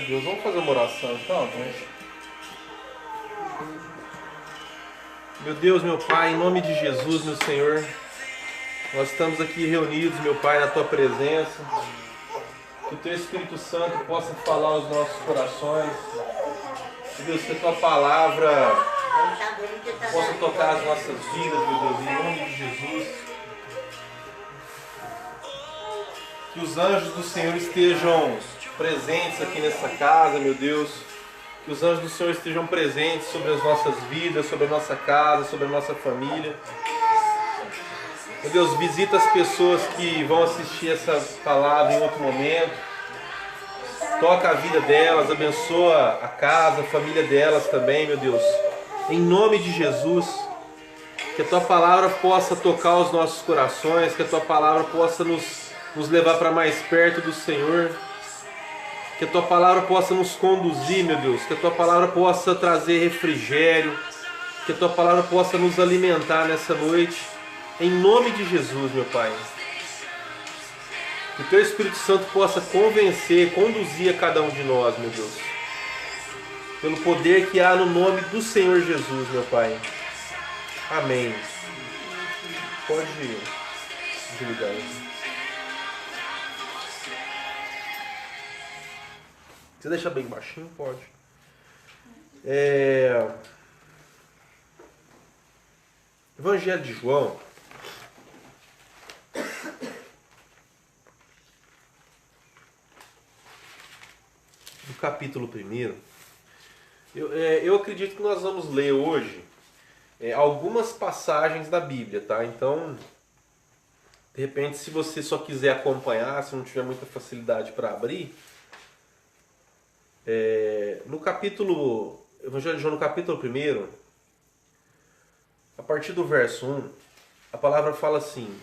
Deus, vamos fazer uma oração então, gente? Meu Deus, meu Pai, em nome de Jesus, meu Senhor, nós estamos aqui reunidos, meu Pai, na Tua presença. Que o Teu Espírito Santo possa falar aos nossos corações. Meu Deus, que a Tua palavra possa tocar as nossas vidas, meu Deus, em nome de Jesus. Que os anjos do Senhor estejam presentes aqui nessa casa, meu Deus. Que os anjos do Senhor estejam presentes sobre as nossas vidas, sobre a nossa casa, sobre a nossa família. Meu Deus, visita as pessoas que vão assistir essa palavra em outro momento. Toca a vida delas, abençoa a casa, a família delas também, meu Deus. Em nome de Jesus, que a Tua palavra possa tocar os nossos corações, que a Tua palavra possa nos levar para mais perto do Senhor. Que a Tua palavra possa nos conduzir, meu Deus. Que a Tua palavra possa trazer refrigério. Que a Tua palavra possa nos alimentar nessa noite. Em nome de Jesus, meu Pai. Que o Teu Espírito Santo possa convencer, conduzir a cada um de nós, meu Deus. Pelo poder que há no nome do Senhor Jesus, meu Pai. Amém. Pode desligar aí. Se deixar bem baixinho, pode. Evangelho de João. No capítulo 1. Eu acredito que nós vamos ler hoje algumas passagens da Bíblia, tá? Então, de repente, se você só quiser acompanhar, se não tiver muita facilidade para abrir... no capítulo, Evangelho de João, no capítulo 1, a partir do verso 1, a palavra fala assim: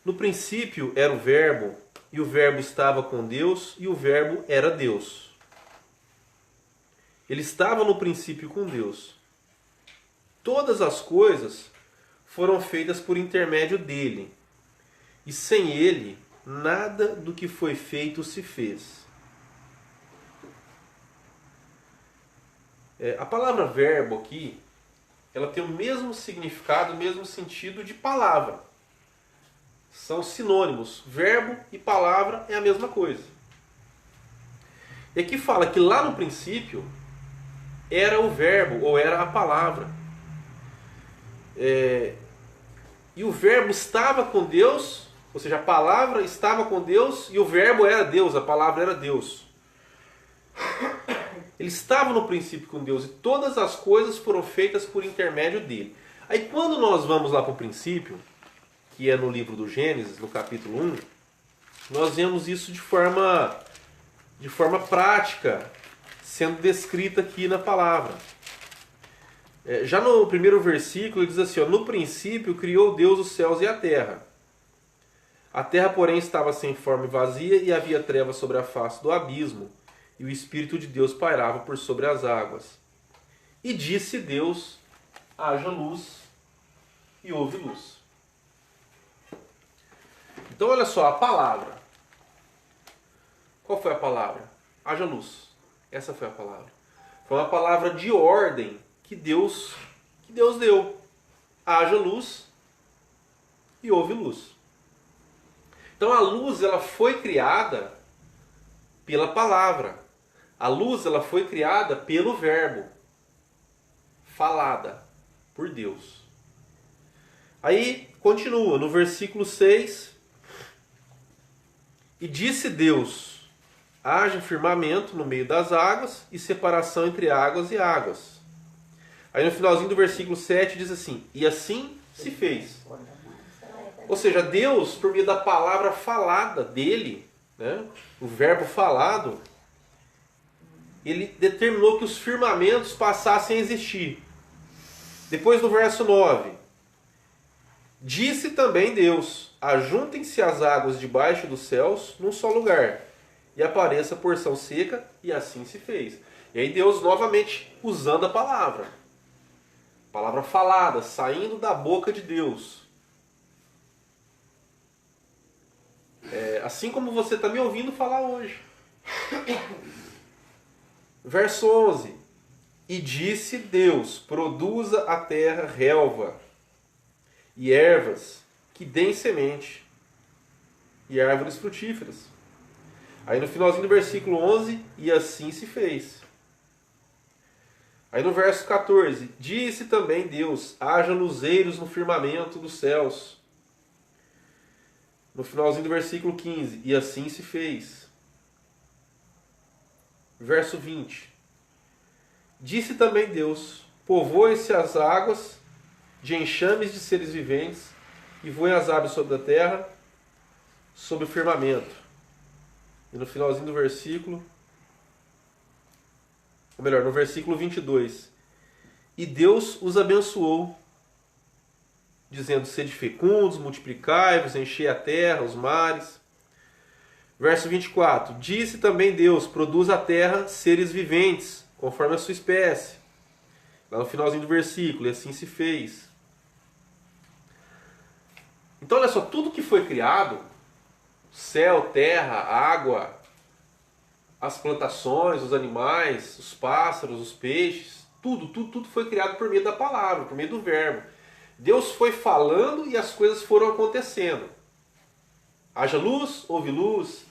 no princípio era o Verbo, e o Verbo estava com Deus, e o Verbo era Deus. Ele estava no princípio com Deus. Todas as coisas foram feitas por intermédio dele, e sem ele, nada do que foi feito se fez. A palavra verbo aqui, ela tem o mesmo significado, o mesmo sentido de palavra. São sinônimos. Verbo e palavra é a mesma coisa. E aqui fala que lá no princípio era o verbo, ou era a palavra. E o verbo estava com Deus, ou seja, a palavra estava com Deus e o verbo era Deus, a palavra era Deus. Ele estava no princípio com Deus e todas as coisas foram feitas por intermédio dele. Aí quando nós vamos lá para o princípio, que é no livro do Gênesis, no capítulo 1, nós vemos isso de forma prática, sendo descrita aqui na palavra. Já no primeiro versículo ele diz assim, no princípio criou Deus os céus e a terra. A terra, porém, estava sem forma e vazia e havia trevas sobre a face do abismo. E o Espírito de Deus pairava por sobre as águas. E disse Deus, haja luz, e houve luz. Então olha só, a palavra. Qual foi a palavra? Haja luz. Essa foi a palavra. Foi uma palavra de ordem que Deus deu. Haja luz, e houve luz. Então a luz ela foi criada pela palavra. A luz ela foi criada pelo verbo, falada por Deus. Aí continua no versículo 6. E disse Deus, haja firmamento no meio das águas e separação entre águas e águas. Aí no finalzinho do versículo 7 diz assim, e assim se fez. Ou seja, Deus, por meio da palavra falada dele, né, o verbo falado, ele determinou que os firmamentos passassem a existir. Depois no verso 9, disse também Deus, ajuntem-se as águas debaixo dos céus num só lugar, e apareça porção seca, e assim se fez. E aí Deus novamente usando a palavra. Palavra falada, saindo da boca de Deus. Assim como você está me ouvindo falar hoje. Verso 11. E disse Deus, produza a terra relva e ervas que deem semente e árvores frutíferas. Aí no finalzinho do versículo 11, e assim se fez. Aí no verso 14, disse também Deus, haja luzeiros no firmamento dos céus. No finalzinho do versículo 15, e assim se fez. Verso 20, disse também Deus, povoem-se as águas de enxames de seres viventes, e voem as aves sobre a terra, sobre o firmamento. E no finalzinho do versículo, ou melhor, no versículo 22, e Deus os abençoou, dizendo, sede fecundos, multiplicai-vos, enchei a terra, os mares. Verso 24, disse também Deus, produz a terra seres viventes, conforme a sua espécie. Lá no finalzinho do versículo, e assim se fez. Então olha só, tudo que foi criado, céu, terra, água, as plantações, os animais, os pássaros, os peixes, tudo foi criado por meio da palavra, por meio do verbo. Deus foi falando e as coisas foram acontecendo. Haja luz, houve luz.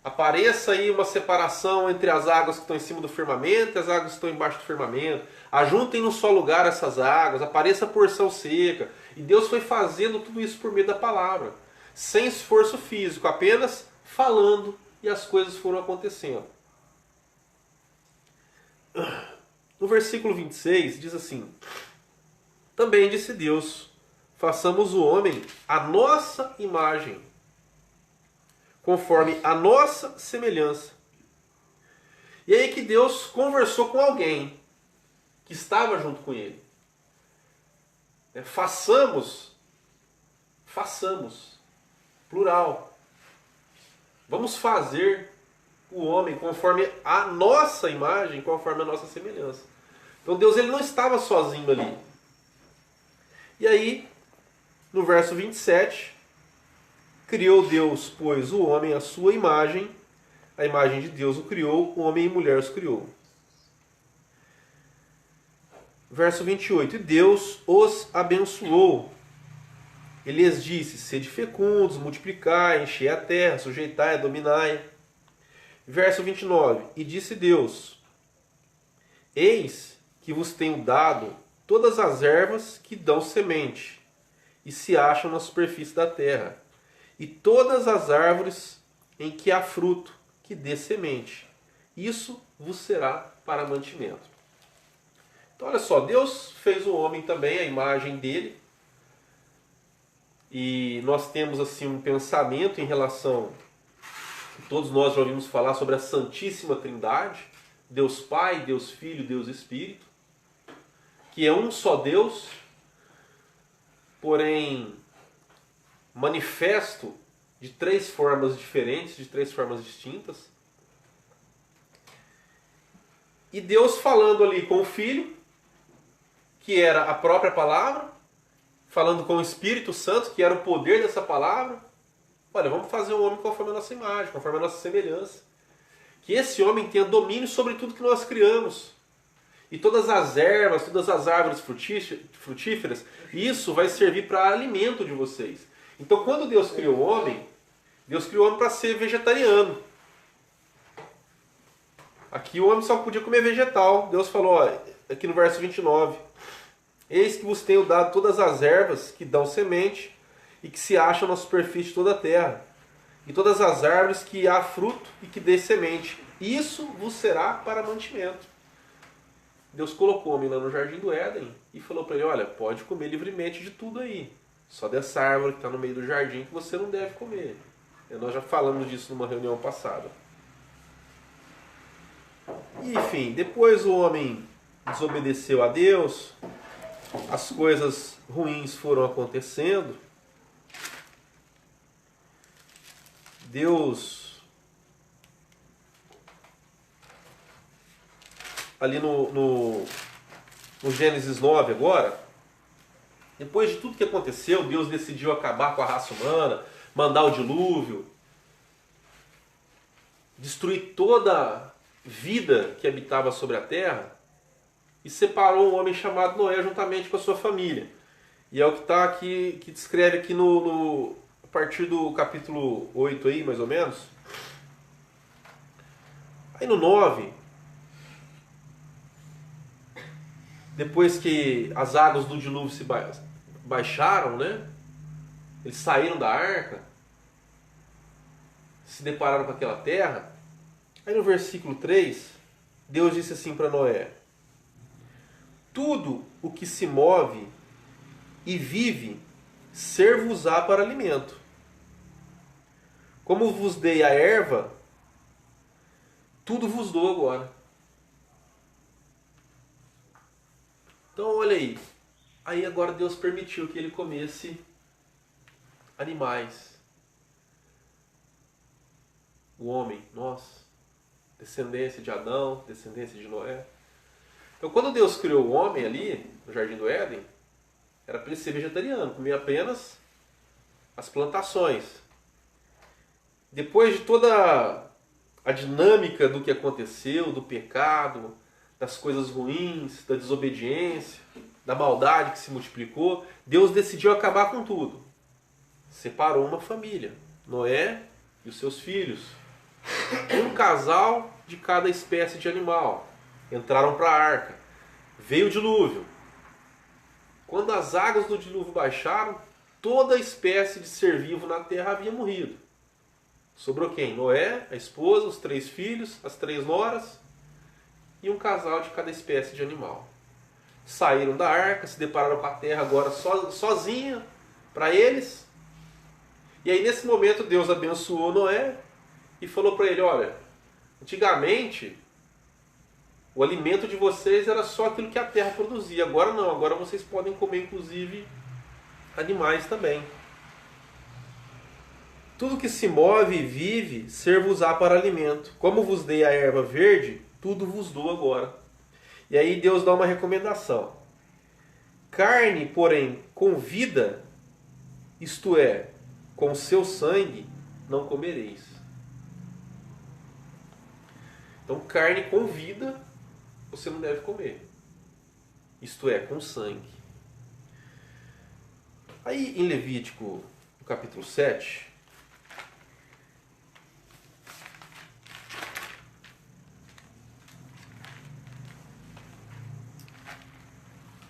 Apareça aí uma separação entre as águas que estão em cima do firmamento e as águas que estão embaixo do firmamento. Ajuntem num só lugar essas águas. Apareça a porção seca. E Deus foi fazendo tudo isso por meio da palavra. Sem esforço físico, apenas falando e as coisas foram acontecendo. No versículo 26 diz assim, também disse Deus, façamos o homem à nossa imagem, conforme a nossa semelhança. E aí que Deus conversou com alguém que estava junto com ele. Façamos, plural. Vamos fazer o homem conforme a nossa imagem, conforme a nossa semelhança. Então Deus ele não estava sozinho ali. E aí, no verso 27, criou Deus, pois, o homem à sua imagem, a imagem de Deus o criou, o homem e mulher os criou. Verso 28, e Deus os abençoou. Ele lhes disse, sede fecundos, multiplicai, enchei a terra, sujeitai, dominai. Verso 29, e disse Deus, eis que vos tenho dado todas as ervas que dão semente, e se acham na superfície da terra, e todas as árvores em que há fruto, que dê semente. Isso vos será para mantimento. Então olha só, Deus fez o homem também, a imagem dele, e nós temos assim um pensamento em relação, todos nós já ouvimos falar sobre a Santíssima Trindade, Deus Pai, Deus Filho, Deus Espírito, que é um só Deus, porém manifesto de três formas diferentes, de três formas distintas. E Deus falando ali com o Filho, que era a própria palavra, falando com o Espírito Santo, que era o poder dessa palavra. Olha, vamos fazer um homem conforme a nossa imagem, conforme a nossa semelhança. Que esse homem tenha domínio sobre tudo que nós criamos. E todas as ervas, todas as árvores frutíferas, isso vai servir para alimento de vocês. Então, quando Deus criou o homem para ser vegetariano. Aqui o homem só podia comer vegetal. Deus falou, ó, aqui no verso 29, eis que vos tenho dado todas as ervas que dão semente e que se acham na superfície de toda a terra, e todas as árvores que há fruto e que dê semente. Isso vos será para mantimento. Deus colocou o homem lá no jardim do Éden e falou para ele, olha, pode comer livremente de tudo aí, só dessa árvore que está no meio do jardim que você não deve comer. E nós já falamos disso numa reunião passada. E, enfim, depois o homem desobedeceu a Deus, as coisas ruins foram acontecendo, Deus, ali no Gênesis 9 agora, Depois de tudo que aconteceu, Deus decidiu acabar com a raça humana, mandar o dilúvio, destruir toda vida que habitava sobre a terra e separou um homem chamado Noé juntamente com a sua família. E é o que está aqui, que descreve aqui a partir do capítulo 8 aí, mais ou menos. Aí no 9, depois que as águas do dilúvio se baixaram, né? Eles saíram da arca, se depararam com aquela terra. Aí no versículo 3, Deus disse assim para Noé: tudo o que se move e vive, ser-vos-á para alimento. Como vos dei a erva, tudo vos dou agora. Então olha aí. Aí agora Deus permitiu que ele comesse animais. O homem, nós, descendência de Adão, descendência de Noé. Então quando Deus criou o homem ali, no Jardim do Éden, era para ele ser vegetariano, comer apenas as plantações. Depois de toda a dinâmica do que aconteceu, do pecado, das coisas ruins, da desobediência, da maldade que se multiplicou, Deus decidiu acabar com tudo. Separou uma família, Noé e os seus filhos. Um casal de cada espécie de animal. Entraram para a arca. Veio o dilúvio. Quando as águas do dilúvio baixaram, toda espécie de ser vivo na terra havia morrido. Sobrou quem? Noé, a esposa, os 3 filhos, as 3 noras e um casal de cada espécie de animal. Saíram da arca, se depararam com a terra agora sozinha para eles. E aí nesse momento Deus abençoou Noé e falou para ele: olha, antigamente o alimento de vocês era só aquilo que a terra produzia. Agora não, agora vocês podem comer inclusive animais também. Tudo que se move e vive, ser-vos-á para alimento. Como vos dei a erva verde, tudo vos dou agora. E aí Deus dá uma recomendação. Carne, porém, com vida, isto é, com seu sangue, não comereis. Então carne com vida, você não deve comer. Isto é, com sangue. Aí em Levítico, no capítulo 7...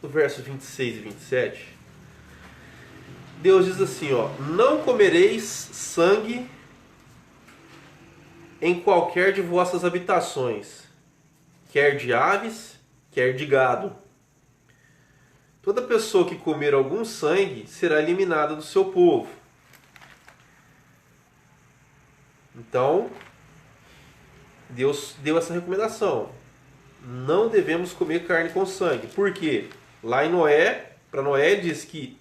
no verso 26 e 27, Deus diz assim, ó: não comereis sangue em qualquer de vossas habitações, quer de aves, quer de gado. Toda pessoa que comer algum sangue será eliminada do seu povo. Então, Deus deu essa recomendação. Não devemos comer carne com sangue. Por quê? Lá em Noé, para Noé, ele diz que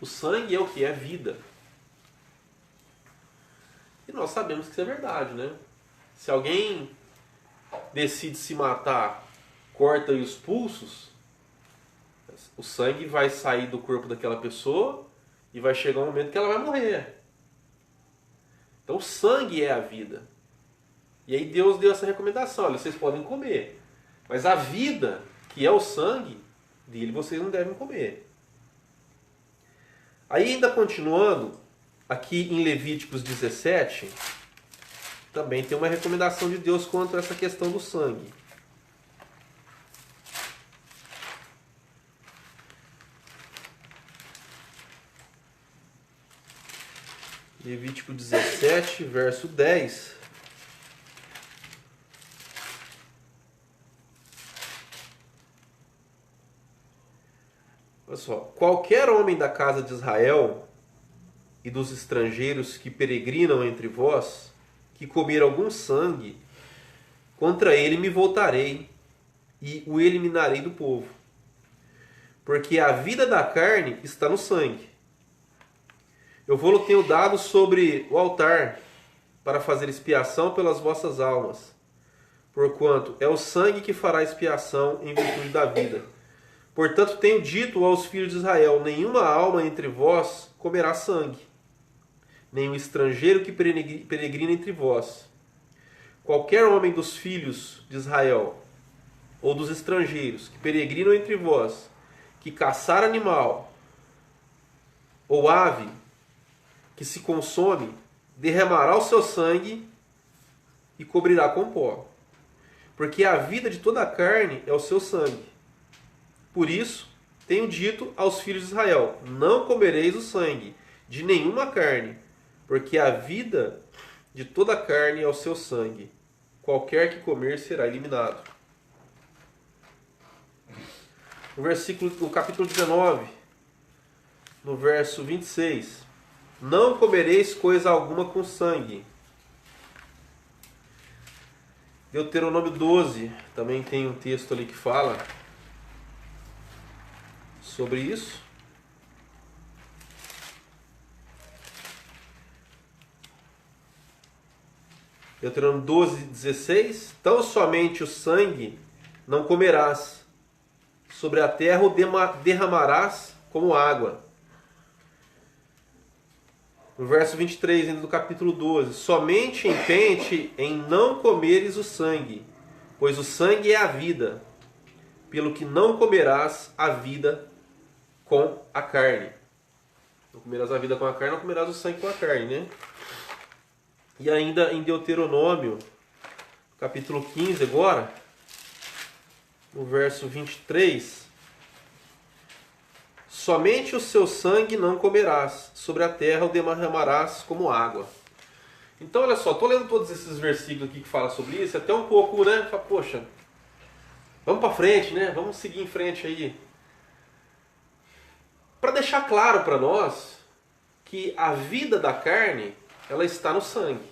o sangue é o que? É vida. E nós sabemos que isso é verdade, né? Se alguém decide se matar, corta os pulsos, o sangue vai sair do corpo daquela pessoa e vai chegar um momento que ela vai morrer. Então o sangue é a vida. E aí Deus deu essa recomendação: olha, vocês podem comer, mas a vida, que é o sangue, dele vocês não devem comer. Aí ainda continuando, aqui em Levíticos 17, também tem uma recomendação de Deus quanto a essa questão do sangue. Levítico 17, verso 10. Olha só: qualquer homem da casa de Israel e dos estrangeiros que peregrinam entre vós, que comer algum sangue, contra ele me voltarei e o eliminarei do povo. Porque a vida da carne está no sangue. Eu vou-lo tenho dado sobre o altar, para fazer expiação pelas vossas almas. Porquanto é o sangue que fará expiação em virtude da vida. Portanto, tenho dito aos filhos de Israel: nenhuma alma entre vós comerá sangue, nenhum estrangeiro que peregrina entre vós. Qualquer homem dos filhos de Israel, ou dos estrangeiros que peregrinam entre vós, que caçar animal ou ave que se consome, derramará o seu sangue e cobrirá com pó. Porque a vida de toda a carne é o seu sangue. Por isso, tenho dito aos filhos de Israel: não comereis o sangue de nenhuma carne, porque a vida de toda a carne é o seu sangue. Qualquer que comer será eliminado. No capítulo 19, no verso 26, não comereis coisa alguma com sangue. Deuteronômio 12, também tem um texto ali que fala sobre isso. Deuteronômio 12, 16. Tão somente o sangue não comerás, sobre a terra o derramarás como água. No verso 23, ainda do capítulo 12. Somente empenhe-te em não comeres o sangue, pois o sangue é a vida, pelo que não comerás a vida com a carne. Não comerás a vida com a carne, não comerás o sangue com a carne, né? E ainda em Deuteronômio, capítulo 15 agora, no verso 23, somente o seu sangue não comerás, sobre a terra o derramarás como água. Então olha só, estou lendo todos esses versículos aqui que falam sobre isso, até um pouco, né? Fala, poxa, vamos para frente, né? Vamos seguir em frente aí. Para deixar claro para nós que a vida da carne, ela está no sangue.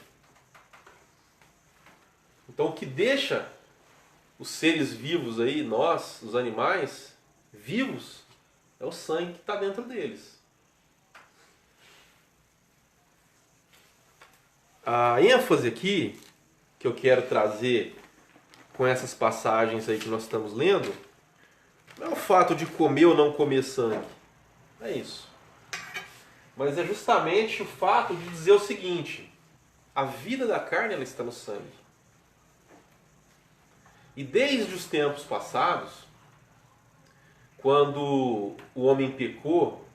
Então o que deixa os seres vivos aí, nós, os animais, vivos, é o sangue que está dentro deles. A ênfase aqui que eu quero trazer com essas passagens aí que nós estamos lendo não é o fato de comer ou não comer sangue. Não é isso. Mas é justamente o fato de dizer o seguinte: a vida da carne, ela está no sangue. E desde os tempos passados, quando o homem pecou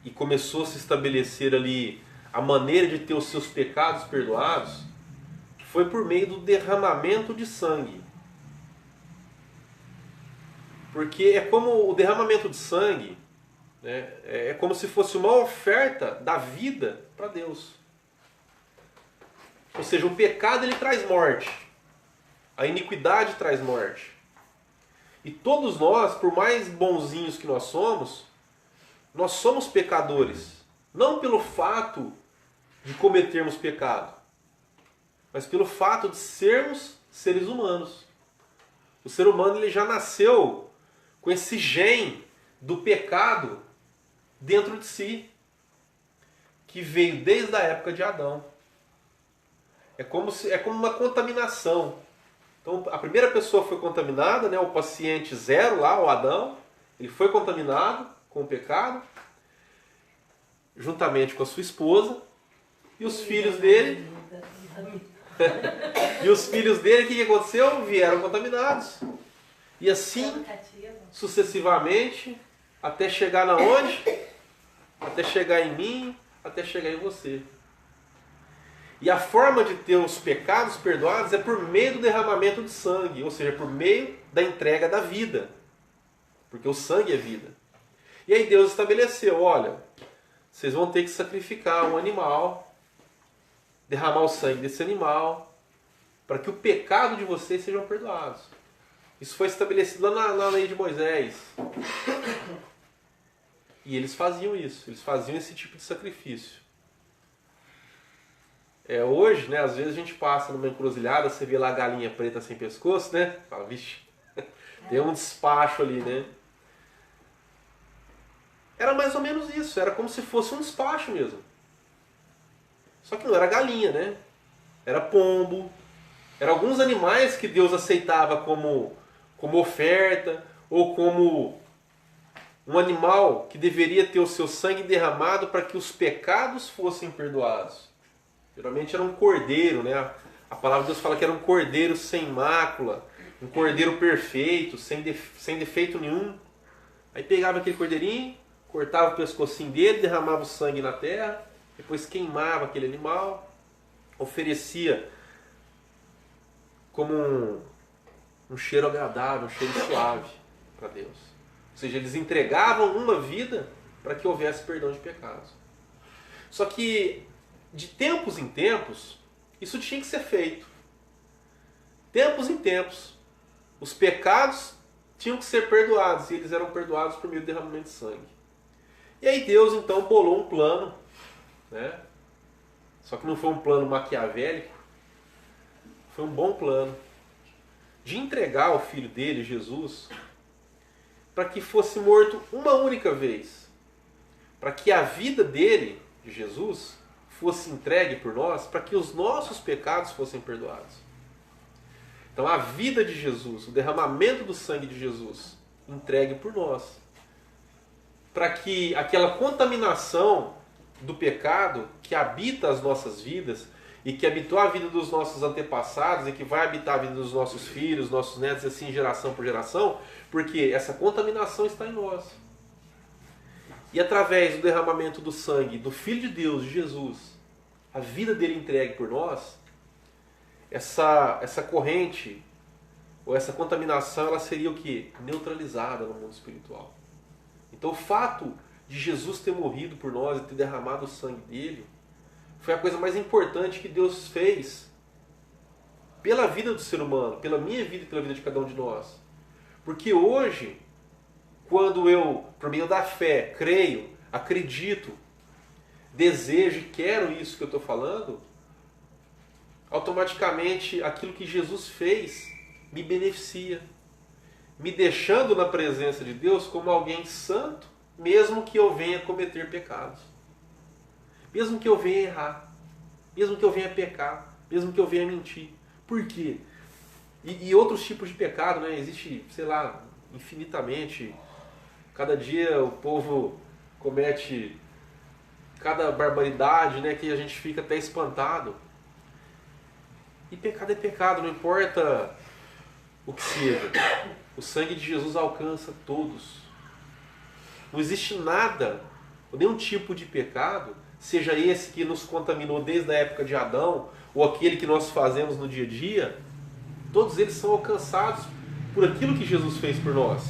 e começou a se estabelecer ali a maneira de ter os seus pecados perdoados, foi por meio do derramamento de sangue. Porque é como o derramamento de sangue, né, é como se fosse uma oferta da vida para Deus. Ou seja, o pecado ele traz morte. A iniquidade traz morte. E todos nós, por mais bonzinhos que nós somos pecadores. Não pelo fato de cometermos pecado, mas pelo fato de sermos seres humanos. O ser humano ele já nasceu com esse gene do pecado dentro de si, que veio desde a época de Adão. É como uma contaminação. Então a primeira pessoa foi contaminada, né, o paciente zero lá, o Adão, ele foi contaminado com o pecado, juntamente com a sua esposa, e os filhos dele. E os filhos dele, o que aconteceu? Vieram contaminados. E assim, sucessivamente, até chegar na onde? Até chegar em mim, até chegar em você. E a forma de ter os pecados perdoados é por meio do derramamento de sangue, ou seja, por meio da entrega da vida. Porque o sangue é vida. E aí Deus estabeleceu, olha, vocês vão ter que sacrificar um animal, derramar o sangue desse animal, para que o pecado de vocês sejam perdoados. Isso foi estabelecido lá na lei de Moisés. E eles faziam isso, eles faziam esse tipo de sacrifício. Hoje, né, às vezes a gente passa numa encruzilhada, você vê lá a galinha preta sem pescoço, né? Fala, vixe, tem um despacho ali, né? Era mais ou menos isso, era como se fosse um despacho mesmo. Só que não era galinha, né? Era pombo, eram alguns animais que Deus aceitava como oferta, ou como um animal que deveria ter o seu sangue derramado para que os pecados fossem perdoados. Geralmente era um cordeiro, né? A palavra de Deus fala que era um cordeiro sem mácula, um cordeiro perfeito, sem defeito nenhum. Aí pegava aquele cordeirinho, cortava o pescocinho dele, derramava o sangue na terra, depois queimava aquele animal, oferecia como um cheiro agradável, um cheiro suave para Deus. Ou seja, eles entregavam uma vida para que houvesse perdão de pecados. Só que, de tempos em tempos, isso tinha que ser feito. Tempos em tempos, os pecados tinham que ser perdoados, e eles eram perdoados por meio do derramamento de sangue. E aí Deus então bolou um plano, né? Só que não foi um plano maquiavélico, foi um bom plano de entregar o filho dele, Jesus, para que fosse morto uma única vez, para que a vida dele, de Jesus, fosse entregue por nós, para que os nossos pecados fossem perdoados. Então a vida de Jesus, o derramamento do sangue de Jesus, entregue por nós, para que aquela contaminação do pecado que habita as nossas vidas e que habitou a vida dos nossos antepassados e que vai habitar a vida dos nossos filhos, nossos netos, assim, geração por geração, porque essa contaminação está em nós. E através do derramamento do sangue do Filho de Deus, de Jesus, a vida dele entregue por nós, essa corrente, ou essa contaminação, ela seria o quê? Neutralizada no mundo espiritual. Então o fato de Jesus ter morrido por nós e ter derramado o sangue dele, foi a coisa mais importante que Deus fez pela vida do ser humano, pela minha vida e pela vida de cada um de nós. Porque hoje, quando eu, por meio da fé, creio, acredito, desejo e quero isso que eu estou falando, automaticamente aquilo que Jesus fez me beneficia, me deixando na presença de Deus como alguém santo, mesmo que eu venha cometer pecados. Mesmo que eu venha errar, mesmo que eu venha pecar, mesmo que eu venha mentir. Por quê? E outros tipos de pecado, né? Existe, sei lá, infinitamente. Cada dia o povo comete cada barbaridade, né? Que a gente fica até espantado. E pecado é pecado, não importa o que seja. O sangue de Jesus alcança todos. Não existe nada, nenhum tipo de pecado, seja esse que nos contaminou desde a época de Adão, ou aquele que nós fazemos no dia a dia, todos eles são alcançados por aquilo que Jesus fez por nós.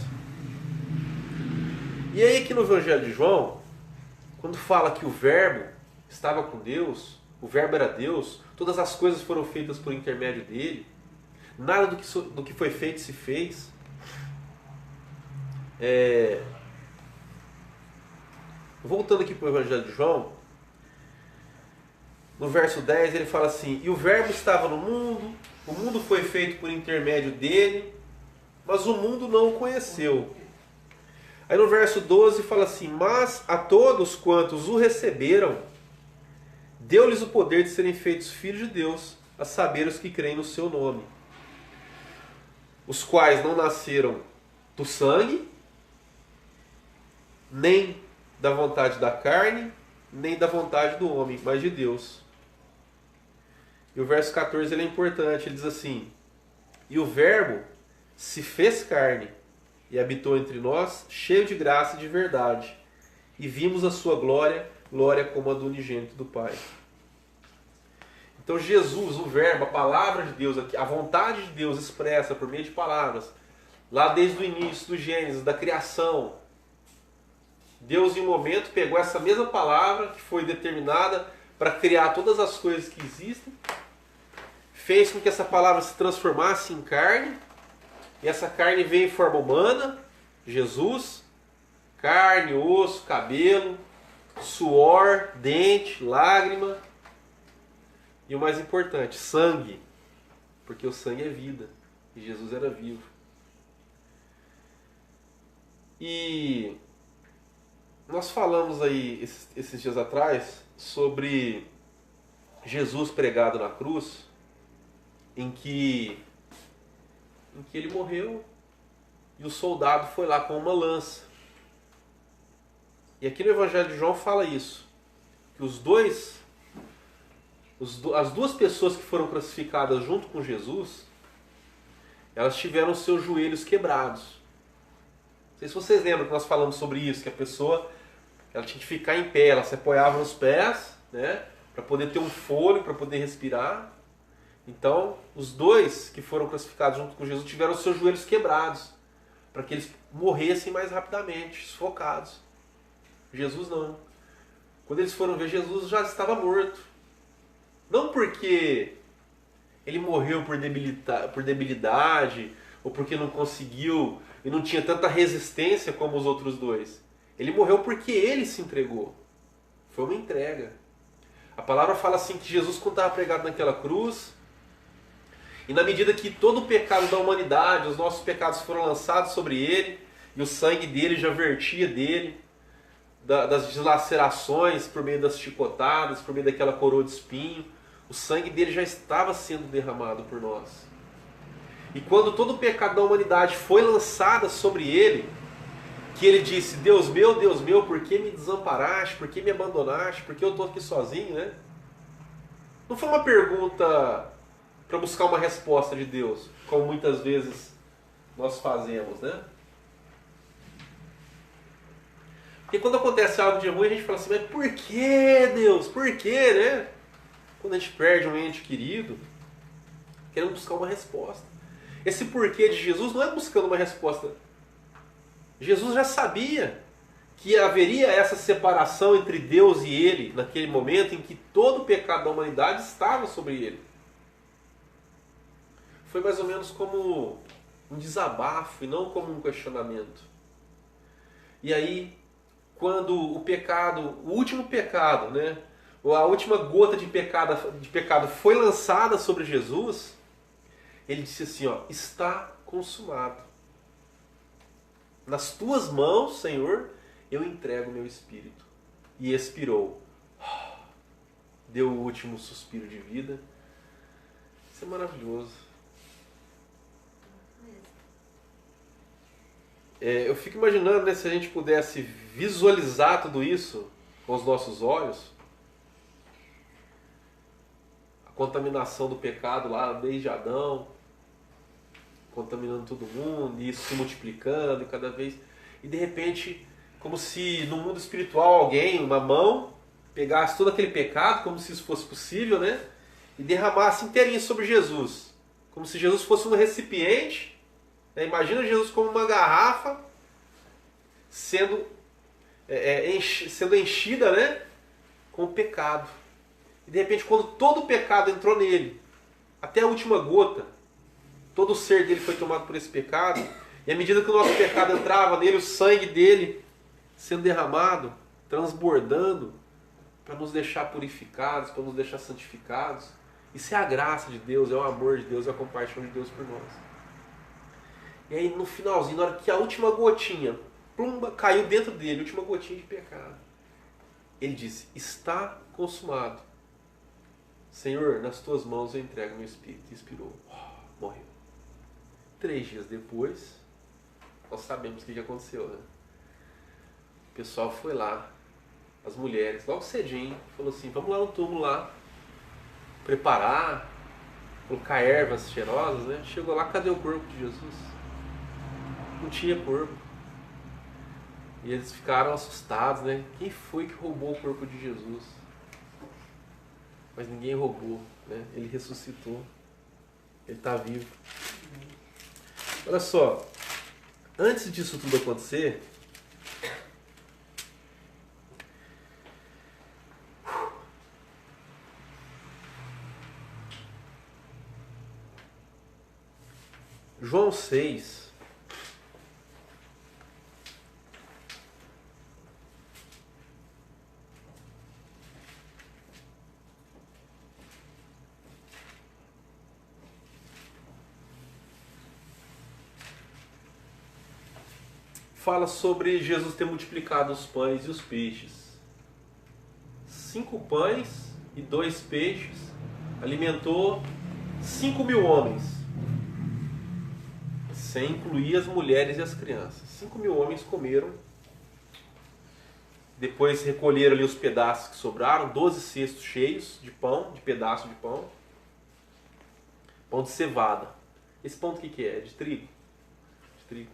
E aí aqui no Evangelho de João, quando fala que o Verbo estava com Deus, o Verbo era Deus, todas as coisas foram feitas por intermédio dele, nada do que foi feito se fez. Voltando aqui para o Evangelho de João, no verso 10 ele fala assim: e o Verbo estava no mundo, o mundo foi feito por intermédio dele, mas o mundo não o conheceu. Aí no verso 12 fala assim: mas a todos quantos o receberam, deu-lhes o poder de serem feitos filhos de Deus, a saber, os que creem no seu nome, os quais não nasceram do sangue, nem da vontade da carne, nem da vontade do homem, mas de Deus. E o verso 14 ele é importante, ele diz assim: e o Verbo se fez carne e habitou entre nós, cheio de graça e de verdade, e vimos a sua glória, glória como a do unigênito do Pai. Então Jesus, o Verbo, a palavra de Deus, a vontade de Deus expressa por meio de palavras, lá desde o início do Gênesis, da criação, Deus em um momento pegou essa mesma palavra que foi determinada para criar todas as coisas que existem, fez com que essa palavra se transformasse em carne, e essa carne veio em forma humana, Jesus, carne, osso, cabelo, suor, dente, lágrima, e o mais importante, sangue, porque o sangue é vida, e Jesus era vivo. E nós falamos aí esses dias atrás sobre Jesus pregado na cruz, em que ele morreu e o soldado foi lá com uma lança. E aqui no Evangelho de João fala isso, que as duas pessoas que foram crucificadas junto com Jesus, elas tiveram seus joelhos quebrados. Não sei se vocês lembram que nós falamos sobre isso, que a pessoa ela tinha que ficar em pé, ela se apoiava nos pés, né, para poder ter um fôlego, para poder respirar. Então, os dois que foram crucificados junto com Jesus tiveram seus joelhos quebrados, para que eles morressem mais rapidamente, sufocados. Jesus não. Quando eles foram ver, Jesus já estava morto. Não porque ele morreu por debilidade, ou porque não conseguiu e não tinha tanta resistência como os outros dois. Ele morreu porque ele se entregou. Foi uma entrega. A palavra fala assim que Jesus, quando estava pregado naquela cruz, e na medida que todo o pecado da humanidade, os nossos pecados foram lançados sobre ele, e o sangue dele já vertia dele, das dilacerações, por meio das chicotadas, por meio daquela coroa de espinho, o sangue dele já estava sendo derramado por nós. E quando todo o pecado da humanidade foi lançado sobre ele, que ele disse, Deus meu, por que me desamparaste? Por que me abandonaste? Por que eu estou aqui sozinho, né? Não foi uma pergunta para buscar uma resposta de Deus, como muitas vezes nós fazemos, né? Porque quando acontece algo de ruim, a gente fala assim, mas por que, Deus? Por que, né? Quando a gente perde um ente querido, queremos buscar uma resposta. Esse porquê de Jesus não é buscando uma resposta. Jesus já sabia que haveria essa separação entre Deus e ele, naquele momento em que todo o pecado da humanidade estava sobre ele. Foi mais ou menos como um desabafo e não como um questionamento. E aí, quando o pecado, o último pecado, né, a última gota de pecado foi lançada sobre Jesus, ele disse assim, ó, está consumado. Nas tuas mãos, Senhor, eu entrego o meu espírito. E expirou. Deu o último suspiro de vida. Isso é maravilhoso. Eu fico imaginando, né, se a gente pudesse visualizar tudo isso com os nossos olhos. A contaminação do pecado lá desde Adão, contaminando todo mundo, e isso se multiplicando cada vez. E de repente, como se no mundo espiritual alguém, uma mão, pegasse todo aquele pecado, como se isso fosse possível, né? E derramasse inteirinho sobre Jesus. Como se Jesus fosse um recipiente. Né? Imagina Jesus como uma garrafa sendo enchida, né, com o pecado. E de repente, quando todo o pecado entrou nele, até a última gota, todo o ser dele foi tomado por esse pecado, e à medida que o nosso pecado entrava nele, o sangue dele sendo derramado, transbordando, para nos deixar purificados, para nos deixar santificados. Isso é a graça de Deus, é o amor de Deus, é a compaixão de Deus por nós. E aí no finalzinho, na hora que a última gotinha, plumba, caiu dentro dele, a última gotinha de pecado, ele disse, está consumado. Senhor, nas tuas mãos eu entrego meu espírito. E expirou. Morreu. 3 dias depois, nós sabemos o que aconteceu, né? O pessoal foi lá, as mulheres, logo cedinho, falou assim, vamos lá no túmulo lá, preparar, colocar ervas cheirosas, né? Chegou lá, cadê o corpo de Jesus? Não tinha corpo. E eles ficaram assustados, né? Quem foi que roubou o corpo de Jesus? Mas ninguém roubou, né? Ele ressuscitou. Ele está vivo. Olha só, antes disso tudo acontecer, João 6, fala sobre Jesus ter multiplicado os pães e os peixes. 5 pães e 2 peixes alimentou 5.000 homens. sem incluir as mulheres e as crianças. 5.000 homens comeram. Depois recolheram ali os pedaços que sobraram, 12 cestos cheios de pão, de pedaço de pão. Pão de cevada. Esse pão do que é? De trigo. De trigo.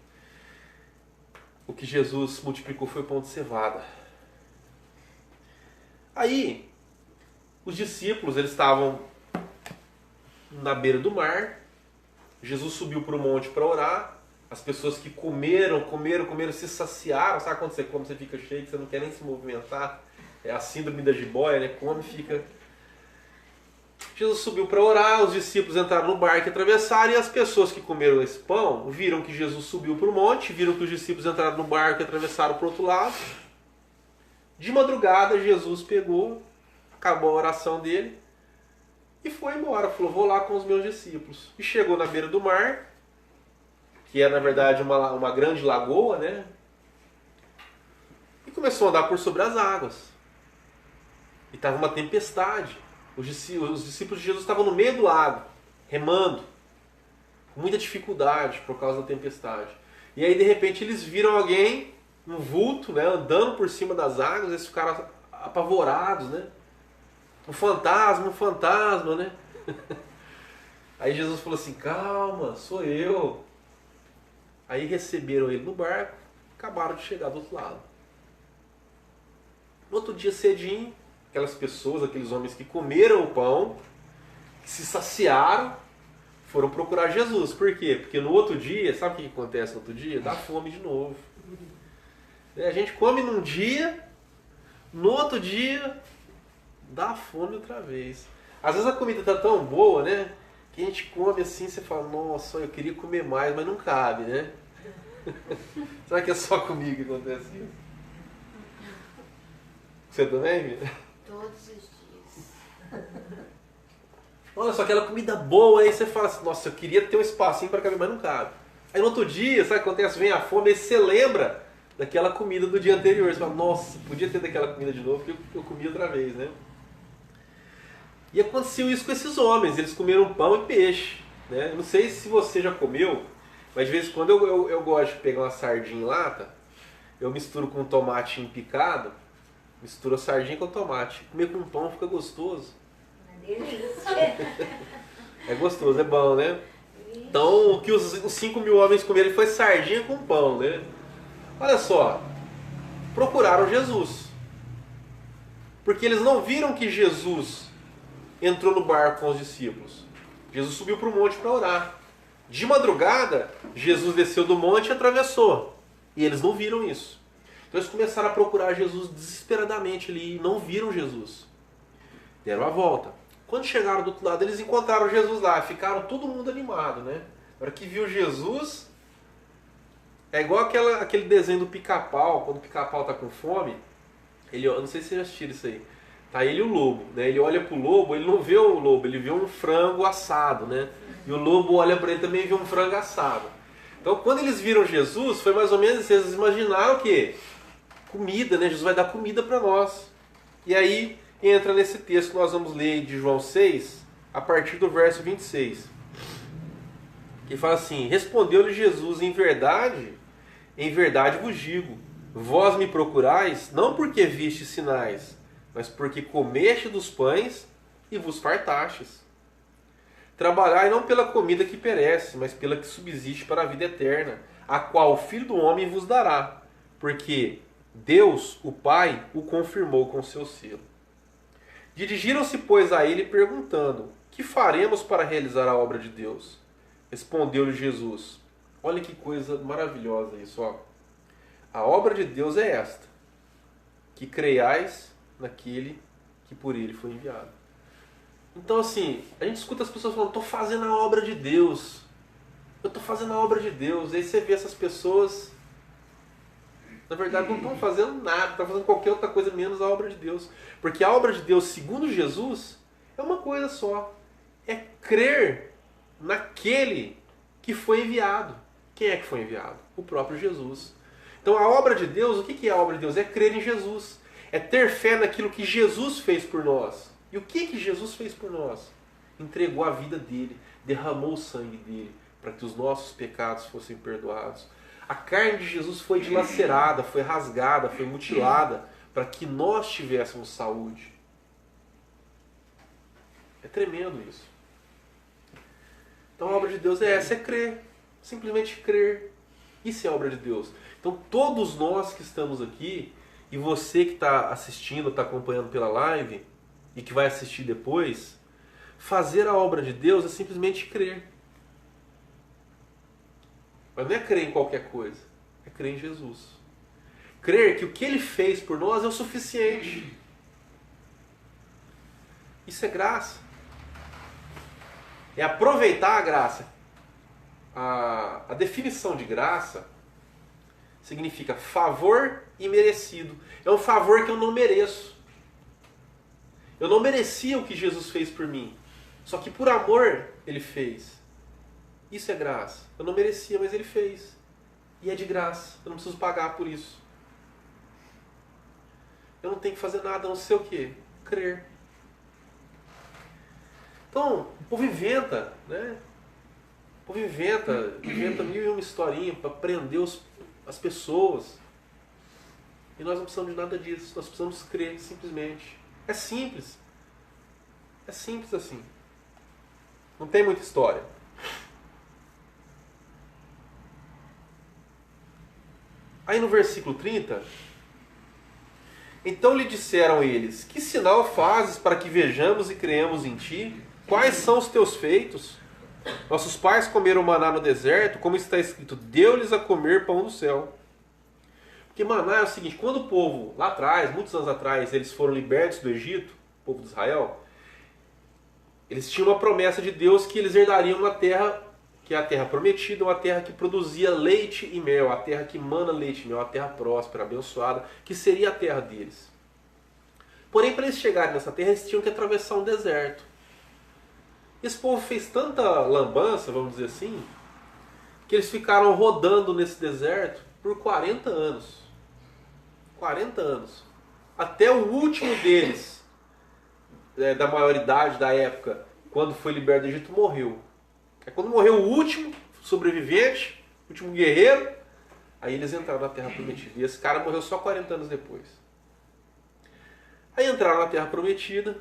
O que Jesus multiplicou foi o pão de cevada. Aí, os discípulos, eles estavam na beira do mar. Jesus subiu para o monte para orar. As pessoas que comeram, se saciaram. Sabe quando você come, você fica cheio, que você não quer nem se movimentar? É a síndrome da jiboia, né? Come, fica... Jesus subiu para orar, os discípulos entraram no barco e atravessaram, e as pessoas que comeram esse pão viram que Jesus subiu para o monte, viram que os discípulos entraram no barco e atravessaram para o outro lado. De madrugada, Jesus pegou, acabou a oração dele e foi embora. Falou, vou lá com os meus discípulos. E chegou na beira do mar, que é na verdade uma grande lagoa, né? E começou a andar por sobre as águas. E estava uma tempestade. Os discípulos de Jesus estavam no meio do lago, remando, com muita dificuldade por causa da tempestade. E aí de repente eles viram alguém, um vulto, né, andando por cima das águas. Eles ficaram apavorados, né? Um fantasma, né? Aí Jesus falou assim, calma, sou eu. Aí receberam ele no barco, acabaram de chegar do outro lado. No outro dia cedinho, aquelas pessoas, aqueles homens que comeram o pão, que se saciaram, foram procurar Jesus. Por quê? Porque no outro dia, sabe o que acontece no outro dia? Dá fome de novo. A gente come num dia, no outro dia, dá fome outra vez. Às vezes a comida está tão boa, né? Que a gente come assim, você fala, nossa, eu queria comer mais, mas não cabe, né? Será que é só comigo que acontece isso? Você também, Mia? Todos os dias. Olha só, aquela comida boa, aí você fala assim, nossa, eu queria ter um espacinho para caber, mas não cabe. Aí no outro dia, sabe o que acontece? Vem a fome, aí você lembra daquela comida do dia anterior. Você fala, nossa, podia ter daquela comida de novo, porque eu comi outra vez, né? E aconteceu isso com esses homens, eles comeram pão e peixe, né? Eu não sei se você já comeu, mas de vez em quando eu gosto de pegar uma sardinha em lata, eu misturo com tomate picado, misturo a sardinha com tomate. Comer com pão fica gostoso. Uma delícia. É gostoso, é bom, né? Então, o que os 5.000 homens comeram foi sardinha com pão, né? Olha só, procuraram Jesus. Porque eles não viram que Jesus entrou no barco com os discípulos. Jesus subiu para o monte para orar. De madrugada, Jesus desceu do monte e atravessou. E eles não viram isso. Então eles começaram a procurar Jesus desesperadamente ali e não viram Jesus. Deram a volta. Quando chegaram do outro lado, eles encontraram Jesus lá. Ficaram todo mundo animado, né? Na hora que viu Jesus, é igual aquele desenho do Pica-Pau. Quando o Pica-Pau está com fome, eu não sei se vocês já assistiram isso aí. Tá ele e o lobo, né? Ele olha pro lobo, ele não vê o lobo, ele vê um frango assado, né? E o lobo olha para ele também e vê um frango assado. Então, quando eles viram Jesus, foi mais ou menos, eles imaginaram o quê? Comida, né? Jesus vai dar comida para nós. E aí entra nesse texto que nós vamos ler de João 6, a partir do verso 26. Que fala assim: respondeu-lhe Jesus, em verdade vos digo, vós me procurais, não porque viste sinais, mas porque comeste dos pães e vos fartastes. Trabalhai não pela comida que perece, mas pela que subsiste para a vida eterna, a qual o Filho do Homem vos dará, porque Deus, o Pai, o confirmou com seu selo. Dirigiram-se, pois, a ele perguntando, que faremos para realizar a obra de Deus? Respondeu-lhe Jesus, olha que coisa maravilhosa isso, ó. A obra de Deus é esta, que creiais naquele que por ele foi enviado. Então assim, a gente escuta as pessoas falando, estou fazendo a obra de Deus. Eu estou fazendo a obra de Deus. Aí você vê essas pessoas, na verdade não estão fazendo nada, estão fazendo qualquer outra coisa menos a obra de Deus. Porque a obra de Deus, segundo Jesus, é uma coisa só. É crer naquele que foi enviado. Quem é que foi enviado? O próprio Jesus. Então a obra de Deus, o que é a obra de Deus? É crer em Jesus. É ter fé naquilo que Jesus fez por nós. E o que Jesus fez por nós? Entregou a vida dele, derramou o sangue dele, para que os nossos pecados fossem perdoados. A carne de Jesus foi dilacerada, foi rasgada, foi mutilada, para que nós tivéssemos saúde. É tremendo isso. Então a obra de Deus é essa, é crer. Simplesmente crer. Isso é a obra de Deus. Então todos nós que estamos aqui, e você que está assistindo, está acompanhando pela live, e que vai assistir depois, fazer a obra de Deus é simplesmente crer. Mas não é crer em qualquer coisa, é crer em Jesus. Crer que o que Ele fez por nós é o suficiente. Isso é graça. É aproveitar a graça. A definição de graça significa favor imerecido. É um favor que eu não mereço. Eu não merecia o que Jesus fez por mim. Só que por amor Ele fez. Isso é graça. Eu não merecia, mas Ele fez. E é de graça. Eu não preciso pagar por isso. Eu não tenho que fazer nada, a não ser o quê? Crer. Então, o povo inventa, né? O povo inventa mil e uma historinha para prender as pessoas. E nós não precisamos de nada disso. Nós precisamos crer, simplesmente. É simples. É simples assim. Não tem muita história. Aí no versículo 30, então lhe disseram eles, que sinal fazes para que vejamos e creamos em ti? Quais são os teus feitos? Nossos pais comeram maná no deserto, como está escrito, deu-lhes a comer pão do céu. Porque maná é o seguinte, quando o povo, lá atrás, muitos anos atrás, eles foram libertos do Egito, o povo de Israel, eles tinham uma promessa de Deus que eles herdariam uma terra, que é a terra prometida, uma terra que produzia leite e mel, a terra que mana leite e mel, a terra próspera, abençoada, que seria a terra deles. Porém, para eles chegarem nessa terra, eles tinham que atravessar um deserto. Esse povo fez tanta lambança, vamos dizer assim, que eles ficaram rodando nesse deserto por 40 anos. 40 anos. Até o último deles, da maioridade da época, quando foi liberto do Egito, morreu. Quando morreu o último sobrevivente, o último guerreiro, aí eles entraram na Terra Prometida. E esse cara morreu só 40 anos depois. Aí entraram na Terra Prometida,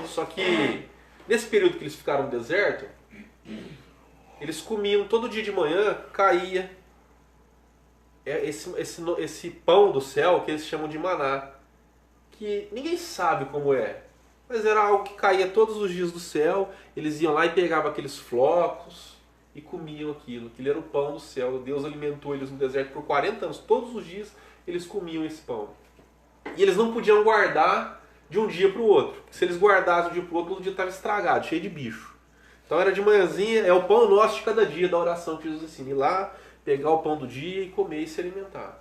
só que nesse período que eles ficaram no deserto, eles comiam todo dia de manhã, caía esse pão do céu que eles chamam de maná, que ninguém sabe como é, mas era algo que caía todos os dias do céu. Eles iam lá e pegavam aqueles flocos e comiam aquilo. Aquilo era o pão do céu. Deus alimentou eles no deserto por 40 anos. Todos os dias eles comiam esse pão. E eles não podiam guardar de um dia para o outro. Se eles guardassem de um dia para o outro, o dia estava estragado, cheio de bicho. Então era de manhãzinha, é o pão nosso de cada dia da oração que Jesus ensina. Ir lá, pegar o pão do dia e comer e se alimentar.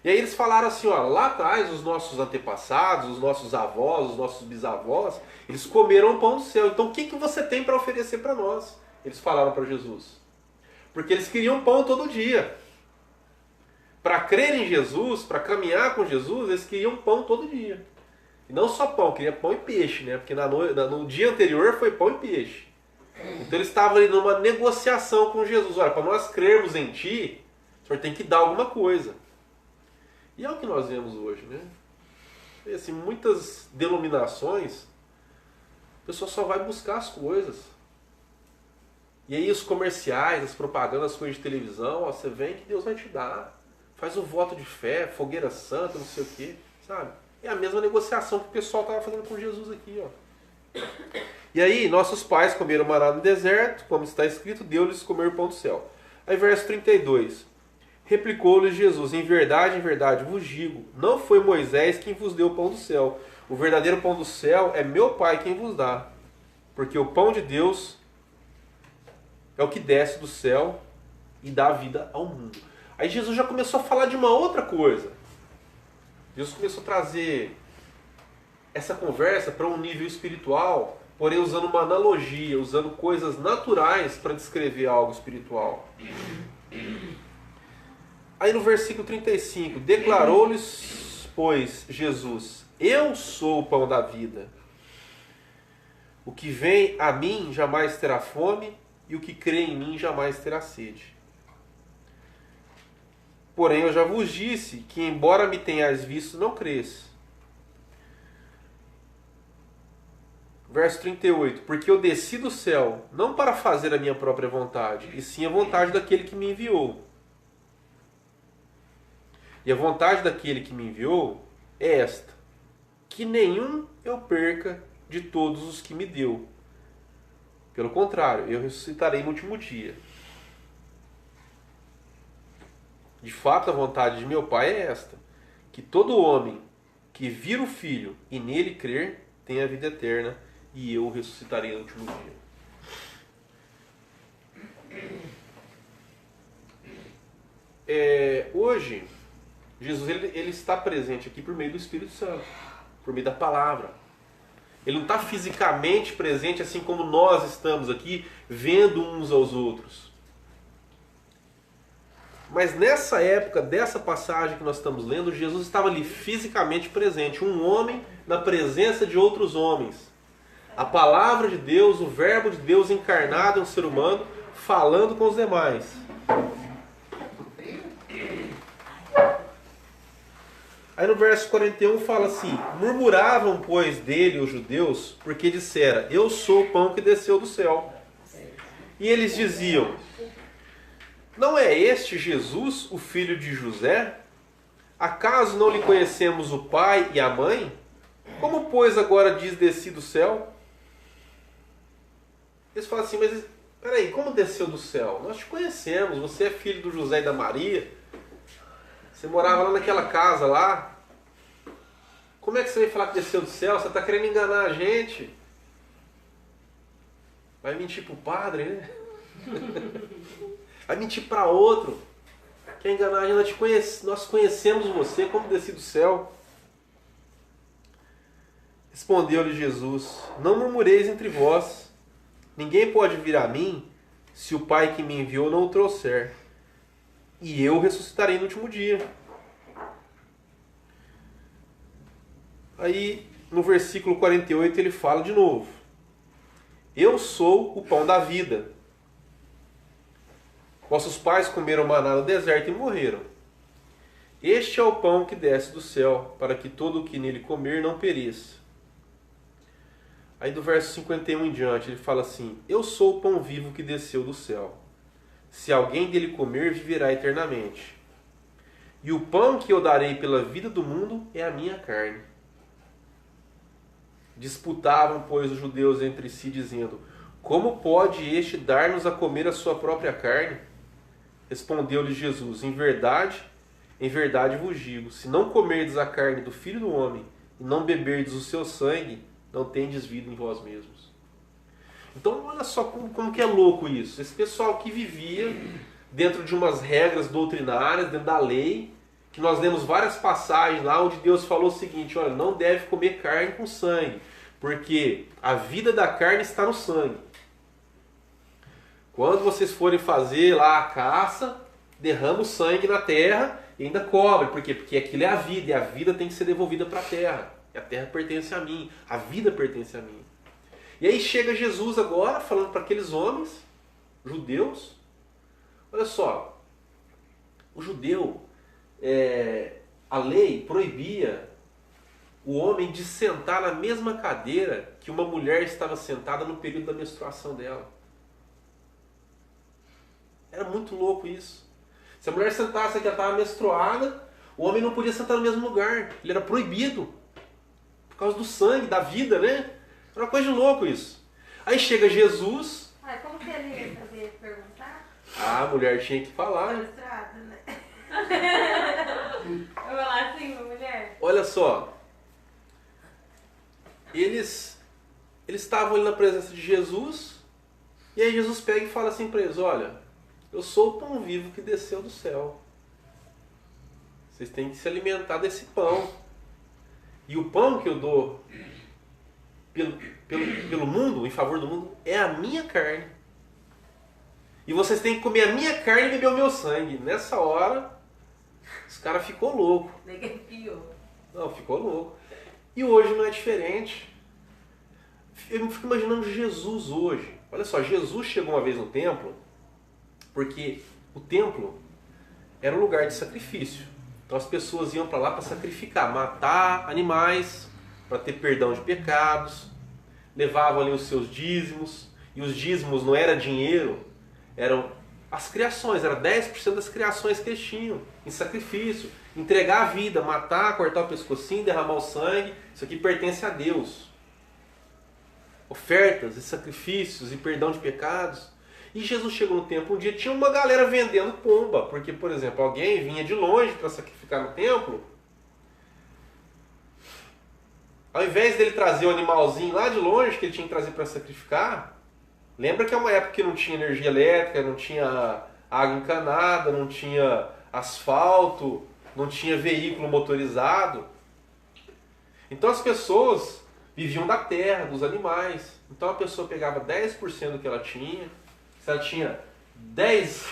E aí eles falaram assim, ó, lá atrás os nossos antepassados, os nossos avós, os nossos bisavós, eles comeram o pão do céu. Então o que você tem para oferecer para nós? Eles falaram para Jesus. Porque eles queriam pão todo dia. Para crer em Jesus, para caminhar com Jesus, eles queriam pão todo dia. E não só pão, queria pão e peixe, né? Porque no dia anterior foi pão e peixe. Então eles estavam ali numa negociação com Jesus. Olha, para nós crermos em Ti, o Senhor tem que dar alguma coisa. E é o que nós vemos hoje, né? E, assim, muitas denominações, a pessoa só vai buscar as coisas. E aí os comerciais, as propagandas, as coisas de televisão, ó, você vem que Deus vai te dar. Faz o voto de fé, fogueira santa, não sei o quê, sabe? É a mesma negociação que o pessoal estava fazendo com Jesus aqui, ó. E aí, nossos pais comeram maná no deserto, como está escrito, deu-lhes comer o pão do céu. Aí verso 32. Replicou-lhes Jesus, em verdade vos digo, não foi Moisés quem vos deu o pão do céu. O verdadeiro pão do céu é meu Pai quem vos dá. Porque o pão de Deus é o que desce do céu e dá vida ao mundo. Aí Jesus já começou a falar de uma outra coisa. Jesus começou a trazer essa conversa para um nível espiritual, porém usando uma analogia, usando coisas naturais para descrever algo espiritual. Aí no versículo 35, declarou-lhes, pois, Jesus, eu sou o pão da vida. O que vem a mim jamais terá fome, e o que crê em mim jamais terá sede. Porém, eu já vos disse que, embora me tenhais visto, não crês. Verso 38. Porque eu desci do céu, não para fazer a minha própria vontade, e sim a vontade daquele que me enviou. E a vontade daquele que me enviou é esta: que nenhum eu perca de todos os que me deu. Pelo contrário, eu ressuscitarei no último dia. De fato, a vontade de meu Pai é esta: que todo homem que vir o Filho e nele crer tenha a vida eterna, e eu o ressuscitarei no último dia. Hoje, Jesus ele está presente aqui por meio do Espírito Santo, por meio da palavra. Ele não está fisicamente presente assim como nós estamos aqui, vendo uns aos outros. Mas nessa época, dessa passagem que nós estamos lendo, Jesus estava ali fisicamente presente, um homem na presença de outros homens. A palavra de Deus, o verbo de Deus encarnado em um ser humano, falando com os demais. Aí no verso 41 fala assim: murmuravam, pois, dele os judeus, porque dissera: eu sou o pão que desceu do céu. E eles diziam: não é este Jesus, o filho de José? Acaso não lhe conhecemos o pai e a mãe? Como, pois, agora diz desci do céu? Eles falam assim: mas peraí, como desceu do céu? Nós te conhecemos, você é filho do José e da Maria. Você morava lá naquela casa lá. Como é que você vem falar que desceu do céu? Você está querendo enganar a gente? Vai mentir para o padre, né? Vai mentir para outro. Quer enganar a gente? Nós conhecemos você como desci do céu. Respondeu-lhe Jesus: não murmureis entre vós. Ninguém pode vir a mim se o Pai que me enviou não o trouxer. E eu ressuscitarei no último dia. Aí, no versículo 48, ele fala de novo: eu sou o pão da vida. Vossos pais comeram maná no deserto e morreram. Este é o pão que desce do céu, para que todo o que nele comer não pereça. Aí do verso 51 em diante, ele fala assim: eu sou o pão vivo que desceu do céu. Se alguém dele comer, viverá eternamente. E o pão que eu darei pela vida do mundo é a minha carne. Disputavam, pois, os judeus entre si, dizendo: como pode este dar-nos a comer a sua própria carne? Respondeu-lhe Jesus: em verdade vos digo, se não comerdes a carne do Filho do Homem e não beberdes o seu sangue, não tendes vida em vós mesmos. Então olha só como que é louco isso. Esse pessoal que vivia dentro de umas regras doutrinárias, dentro da lei, que nós lemos várias passagens lá onde Deus falou o seguinte: olha, não deve comer carne com sangue, porque a vida da carne está no sangue. Quando vocês forem fazer lá a caça, derrama o sangue na terra e ainda cobre. Por quê? Porque aquilo é a vida, e a vida tem que ser devolvida para a terra. E a terra pertence a mim, a vida pertence a mim. E aí chega Jesus agora falando para aqueles homens, judeus. Olha só, o judeu, a lei proibia o homem de sentar na mesma cadeira que uma mulher estava sentada no período da menstruação dela. Era muito louco isso. Se a mulher sentasse que ela estava menstruada, o homem não podia sentar no mesmo lugar. Ele era proibido. Por causa do sangue, da vida, né? Era uma coisa de louco isso. Aí chega Jesus. Ai, como que ele ia saber perguntar? A mulher tinha que falar. Frustrada, né? Eu vou lá assim, uma mulher. Olha só. Eles estavam ali na presença de Jesus. E aí Jesus pega e fala assim para eles: olha, eu sou o pão vivo que desceu do céu. Vocês têm que se alimentar desse pão. E o pão que eu dou pelo mundo, em favor do mundo, é a minha carne. E vocês têm que comer a minha carne e beber o meu sangue. Nessa hora, os caras ficou louco. Negativou. Não, ficou louco. E hoje não é diferente. Eu fico imaginando Jesus hoje. Olha só, Jesus chegou uma vez no templo, porque o templo era um lugar de sacrifício. Então as pessoas iam para lá para sacrificar, matar animais, para ter perdão de pecados, levavam ali os seus dízimos, e os dízimos não era dinheiro, eram as criações, era 10% das criações que eles tinham em sacrifício. Entregar a vida, matar, cortar o pescocinho, derramar o sangue, isso aqui pertence a Deus. Ofertas e sacrifícios e perdão de pecados. E Jesus chegou no templo um dia, tinha uma galera vendendo pomba, porque, por exemplo, alguém vinha de longe para sacrificar no templo. Ao invés dele trazer o animalzinho lá de longe que ele tinha que trazer para sacrificar, lembra que é uma época que não tinha energia elétrica, não tinha água encanada, não tinha asfalto, não tinha veículo motorizado. Então as pessoas viviam da terra, dos animais. Então a pessoa pegava 10% do que ela tinha. Se ela tinha 10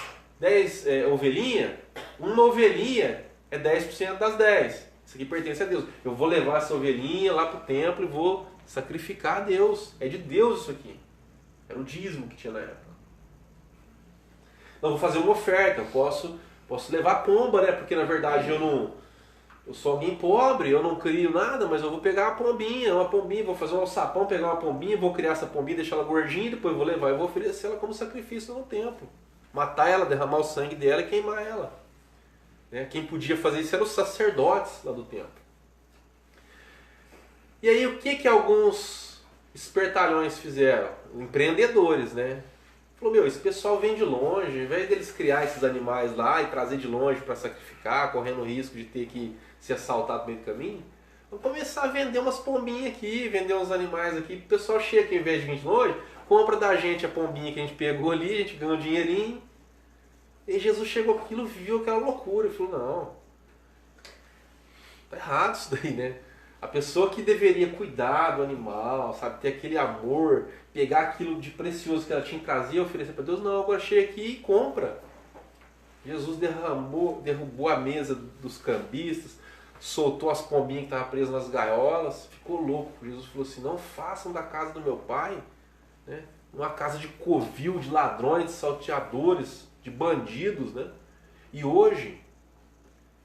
ovelhinhas, uma ovelhinha é 10% das 10. Isso aqui pertence a Deus. Eu vou levar essa ovelhinha lá para o templo e vou sacrificar a Deus. É de Deus isso aqui. Era o dízimo que tinha na época. Não, vou fazer uma oferta. Eu posso levar pomba, né? Porque na verdade eu sou alguém pobre, eu não crio nada, mas eu vou pegar uma pombinha, vou fazer um alçapão, pegar uma pombinha, vou criar essa pombinha, deixar ela gordinha, depois eu vou levar e vou oferecer ela como sacrifício no templo. Matar ela, derramar o sangue dela e queimar ela. Né? Quem podia fazer isso eram os sacerdotes lá do templo. E aí o que alguns espertalhões fizeram? Empreendedores, né? Falou, esse pessoal vem de longe, ao invés deles criar esses animais lá e trazer de longe para sacrificar, correndo o risco de ter que ser assaltado no meio do caminho, vamos começar a vender umas pombinhas aqui, vender uns animais aqui. O pessoal chega aqui, ao invés de vir de longe, compra da gente a pombinha que a gente pegou ali, a gente ganha um dinheirinho. E Jesus chegou com aquilo, viu aquela loucura, e falou, não, tá errado isso daí, né? A pessoa que deveria cuidar do animal, sabe, ter aquele amor, pegar aquilo de precioso que ela tinha em casa e oferecer para Deus, não, agora chega aqui e compra. Jesus derrubou a mesa dos cambistas, soltou as pombinhas que estavam presas nas gaiolas, ficou louco. Jesus falou assim, não façam da casa do meu pai, né, uma casa de covil, de ladrões, de salteadores, de bandidos, né? E hoje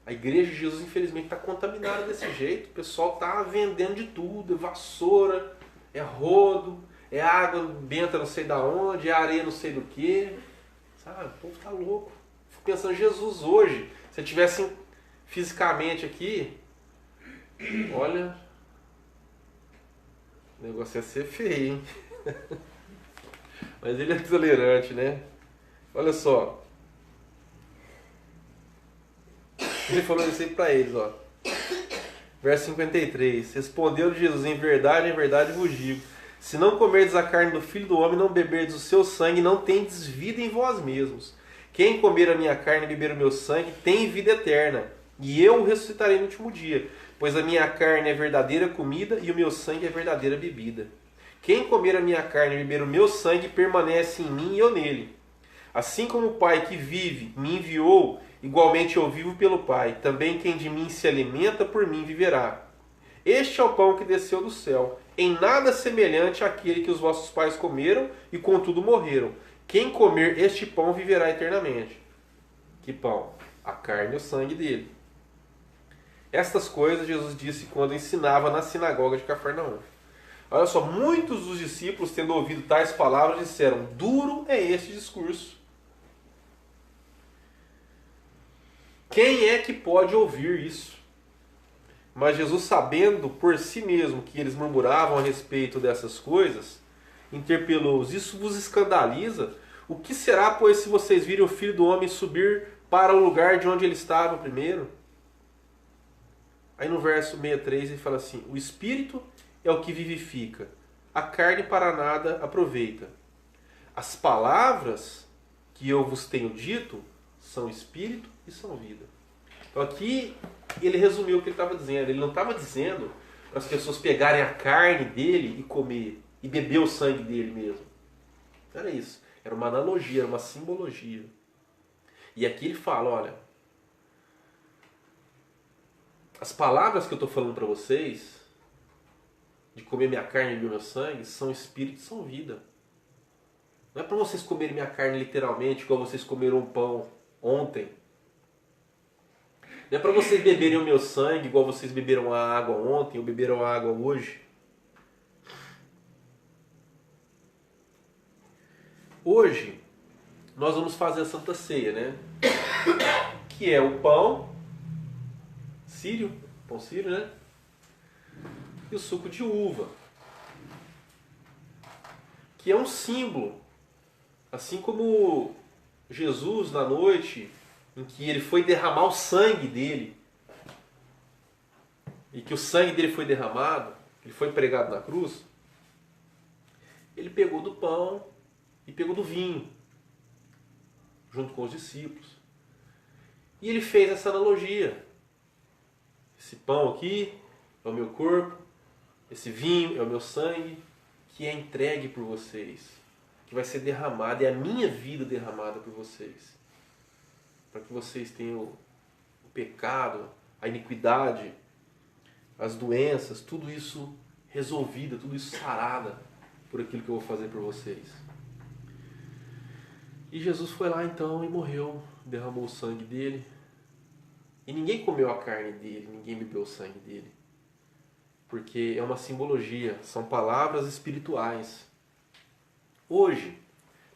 a igreja de Jesus, infelizmente, está contaminada desse jeito. O pessoal está vendendo de tudo. É vassoura, é rodo, é água benta não sei da onde, é areia não sei do que. Sabe? O povo está louco. Fico pensando, Jesus hoje, se ele estivesse fisicamente aqui, olha, o negócio ia ser feio, hein? Mas ele é tolerante, né? Olha só. Ele falou isso aí para eles, ó. Verso 53. Respondeu Jesus, em verdade vos digo, se não comerdes a carne do Filho do Homem, não beberdes o seu sangue, não tendes vida em vós mesmos. Quem comer a minha carne e beber o meu sangue, tem vida eterna, e eu o ressuscitarei no último dia, pois a minha carne é verdadeira comida e o meu sangue é verdadeira bebida. Quem comer a minha carne e beber o meu sangue, permanece em mim e eu nele. Assim como o Pai que vive me enviou, igualmente eu vivo pelo Pai. Também quem de mim se alimenta, por mim viverá. Este é o pão que desceu do céu, em nada semelhante àquele que os vossos pais comeram e contudo morreram. Quem comer este pão viverá eternamente. Que pão? A carne e o sangue dele. Estas coisas Jesus disse quando ensinava na sinagoga de Cafarnaum. Olha só, muitos dos discípulos, tendo ouvido tais palavras, disseram, duro é este discurso. Quem é que pode ouvir isso? Mas Jesus, sabendo por si mesmo que eles murmuravam a respeito dessas coisas, interpelou-os. Isso vos escandaliza? O que será, pois, se vocês virem o Filho do Homem subir para o lugar de onde ele estava primeiro? Aí no verso 63 ele fala assim, o Espírito é o que vivifica, a carne para nada aproveita. As palavras que eu vos tenho dito são Espírito e são vida. Então aqui ele resumiu o que ele estava dizendo. Ele não estava dizendo para as pessoas pegarem a carne dele e comer, e beber o sangue dele mesmo. Não era isso. Era uma analogia, era uma simbologia. E aqui ele fala, olha, as palavras que eu estou falando para vocês, de comer minha carne e beber meu sangue são espírito e são vida. Não é para vocês comerem minha carne literalmente, igual vocês comeram pão ontem. Não é para vocês beberem o meu sangue, igual vocês beberam a água ontem ou beberam a água hoje. Hoje, nós vamos fazer a Santa Ceia, né? Que é o pão sírio, pão sírio, né? E o suco de uva. Que é um símbolo. Assim como Jesus, na noite em que ele foi derramar o sangue dele, e que o sangue dele foi derramado, ele foi pregado na cruz, ele pegou do pão e pegou do vinho, junto com os discípulos. E ele fez essa analogia. Esse pão aqui é o meu corpo, esse vinho é o meu sangue, que é entregue por vocês, que vai ser derramado, é a minha vida derramada por vocês. Para que vocês tenham o pecado, a iniquidade, as doenças, tudo isso resolvida, tudo isso sarada por aquilo que eu vou fazer por vocês. E Jesus foi lá então e morreu, derramou o sangue dele. E ninguém comeu a carne dele, ninguém bebeu o sangue dele. Porque é uma simbologia, são palavras espirituais. Hoje,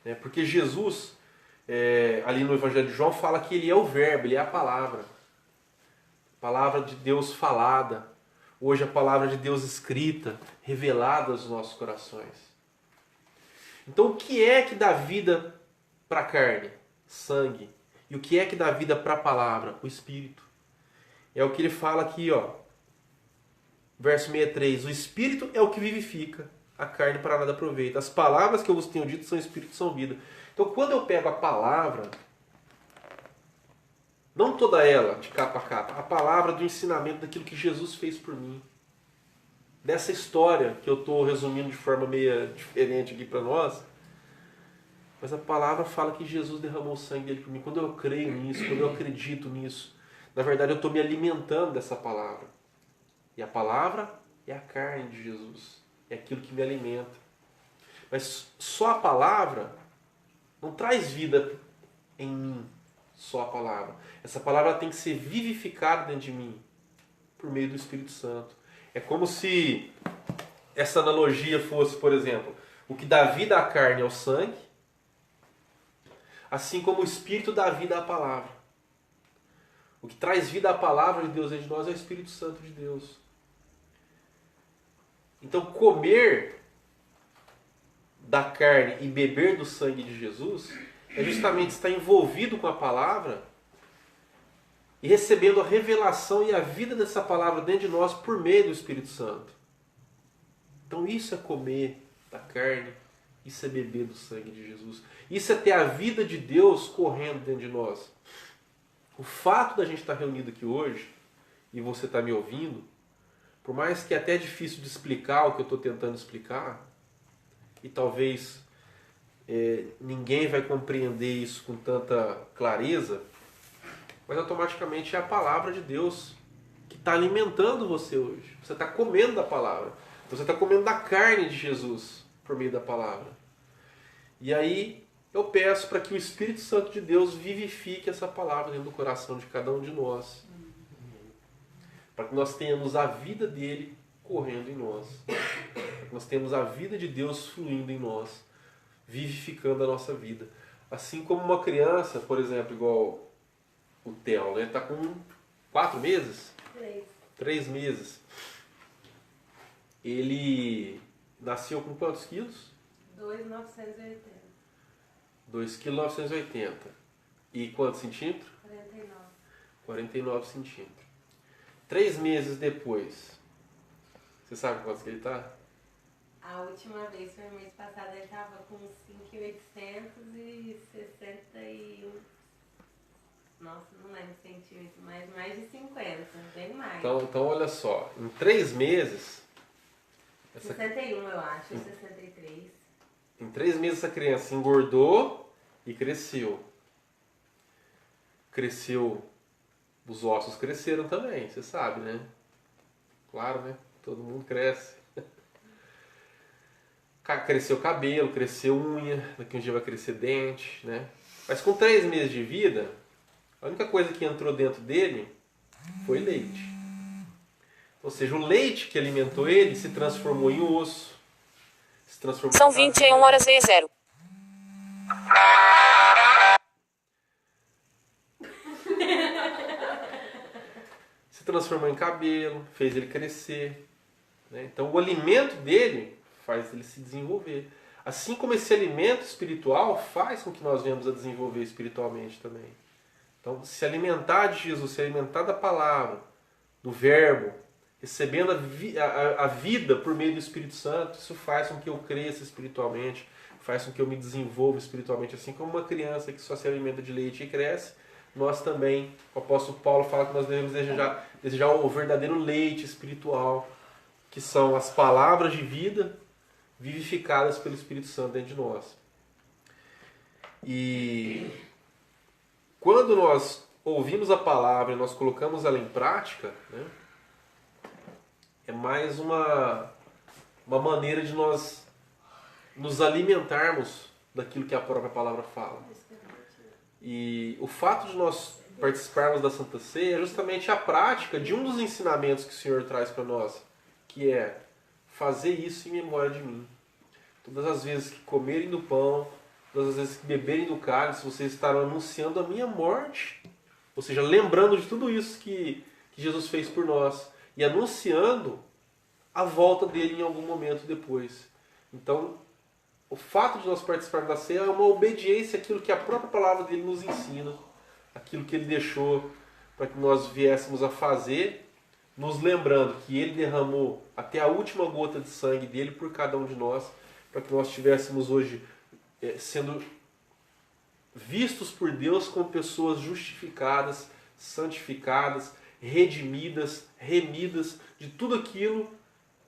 né, porque Jesus, ali no Evangelho de João, fala que ele é o verbo, ele é a palavra. Palavra de Deus falada. Hoje a palavra de Deus escrita, revelada aos nossos corações. Então o que é que dá vida para a carne? Sangue. E o que é que dá vida para a palavra? O Espírito. É o que ele fala aqui, ó. Verso 63. O Espírito é o que vivifica, a carne para nada aproveita. As palavras que eu vos tenho dito são Espírito e são vida. Então quando eu pego a palavra, não toda ela, de capa a capa, a palavra do ensinamento daquilo que Jesus fez por mim. Dessa história que eu estou resumindo de forma meio diferente aqui para nós, mas a palavra fala que Jesus derramou o sangue dele por mim. Quando eu creio nisso, quando eu acredito nisso, na verdade eu estou me alimentando dessa palavra. E a palavra é a carne de Jesus, é aquilo que me alimenta. Mas só a palavra não traz vida em mim, só a palavra. Essa palavra tem que ser vivificada dentro de mim, por meio do Espírito Santo. É como se essa analogia fosse, por exemplo, o que dá vida à carne é o sangue, assim como o Espírito dá vida à palavra. O que traz vida à palavra de Deus dentro de nós é o Espírito Santo de Deus. Então comer da carne e beber do sangue de Jesus é justamente estar envolvido com a palavra e recebendo a revelação e a vida dessa palavra dentro de nós por meio do Espírito Santo. Então isso é comer da carne, isso é beber do sangue de Jesus. Isso é ter a vida de Deus correndo dentro de nós. O fato da gente estar reunido aqui hoje, e você estar me ouvindo, por mais que é até difícil de explicar o que eu estou tentando explicar, e talvez ninguém vai compreender isso com tanta clareza, mas automaticamente é a palavra de Deus que está alimentando você hoje. Você está comendo da palavra. Você está comendo da carne de Jesus por meio da palavra. E aí eu peço para que o Espírito Santo de Deus vivifique essa palavra dentro do coração de cada um de nós. Para que nós tenhamos a vida dele correndo em nós. Para que nós tenhamos a vida de Deus fluindo em nós, vivificando a nossa vida. Assim como uma criança, por exemplo, igual o Theo, né? Está com 4 meses? 3 meses. Ele nasceu com quantos quilos? 2.980. 2,980 kg. E quantos centímetros? 49. 49 centímetros. 3 meses depois, você sabe quantos que ele está? A última vez foi mês passado, ele estava com 5.861. Nossa, não lembro centímetros, mas mais de 50, bem mais. Então olha só, em 3 meses... 61 eu acho, 63. Em 3 meses essa criança engordou e cresceu. Cresceu, os ossos cresceram também, você sabe, né? Claro, né? Todo mundo cresce. cresceu cabelo, cresceu unha, daqui um dia vai crescer dente, né? Mas com 3 meses de vida, a única coisa que entrou dentro dele foi leite. Ou seja, o leite que alimentou ele se transformou em osso. Se transformou São 21h00. Se transformou em cabelo, fez ele crescer, né? Então o alimento dele faz ele se desenvolver. Assim como esse alimento espiritual faz com que nós venhamos a desenvolver espiritualmente também. Então, se alimentar de Jesus, se alimentar da palavra, do verbo, recebendo a vida por meio do Espírito Santo, isso faz com que eu cresça espiritualmente, faz com que eu me desenvolva espiritualmente. Assim como uma criança que só se alimenta de leite e cresce, nós também, o apóstolo Paulo fala que nós devemos desejar o verdadeiro leite espiritual, que são as palavras de vida vivificadas pelo Espírito Santo dentro de nós. E quando nós ouvimos a palavra e nós colocamos ela em prática, né, é mais uma maneira de nós nos alimentarmos daquilo que a própria palavra fala. E o fato de nós participarmos da Santa Ceia é justamente a prática de um dos ensinamentos que o Senhor traz para nós, que é fazer isso em memória de mim. Todas as vezes que comerem do pão, todas as vezes que beberem do cálice, vocês estarão anunciando a minha morte. Ou seja, lembrando de tudo isso que Jesus fez por nós e anunciando a volta dele em algum momento depois. Então, o fato de nós participarmos da ceia é uma obediência àquilo que a própria palavra dele nos ensina, aquilo que ele deixou para que nós viéssemos a fazer, nos lembrando que ele derramou até a última gota de sangue dele por cada um de nós, para que nós estivéssemos hoje sendo vistos por Deus como pessoas justificadas, santificadas, redimidas, remidas de tudo aquilo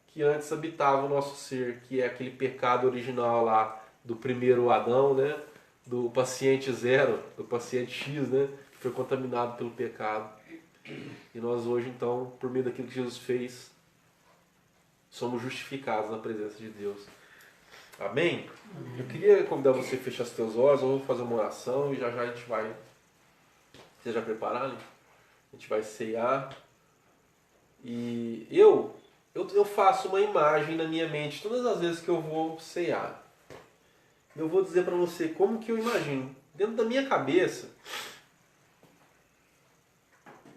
que antes habitava o nosso ser, que é aquele pecado original lá do primeiro Adão, né? Do paciente zero, do paciente X, né? Que foi contaminado pelo pecado. E nós hoje, então, por meio daquilo que Jesus fez, somos justificados na presença de Deus. Amém? Eu queria convidar você a fechar os teus olhos, vamos fazer uma oração e já já a gente vai... Vocês já prepararam? A gente vai ceiar. E eu faço uma imagem na minha mente todas as vezes que eu vou ceiar. Eu vou dizer para você como que eu imagino. Dentro da minha cabeça,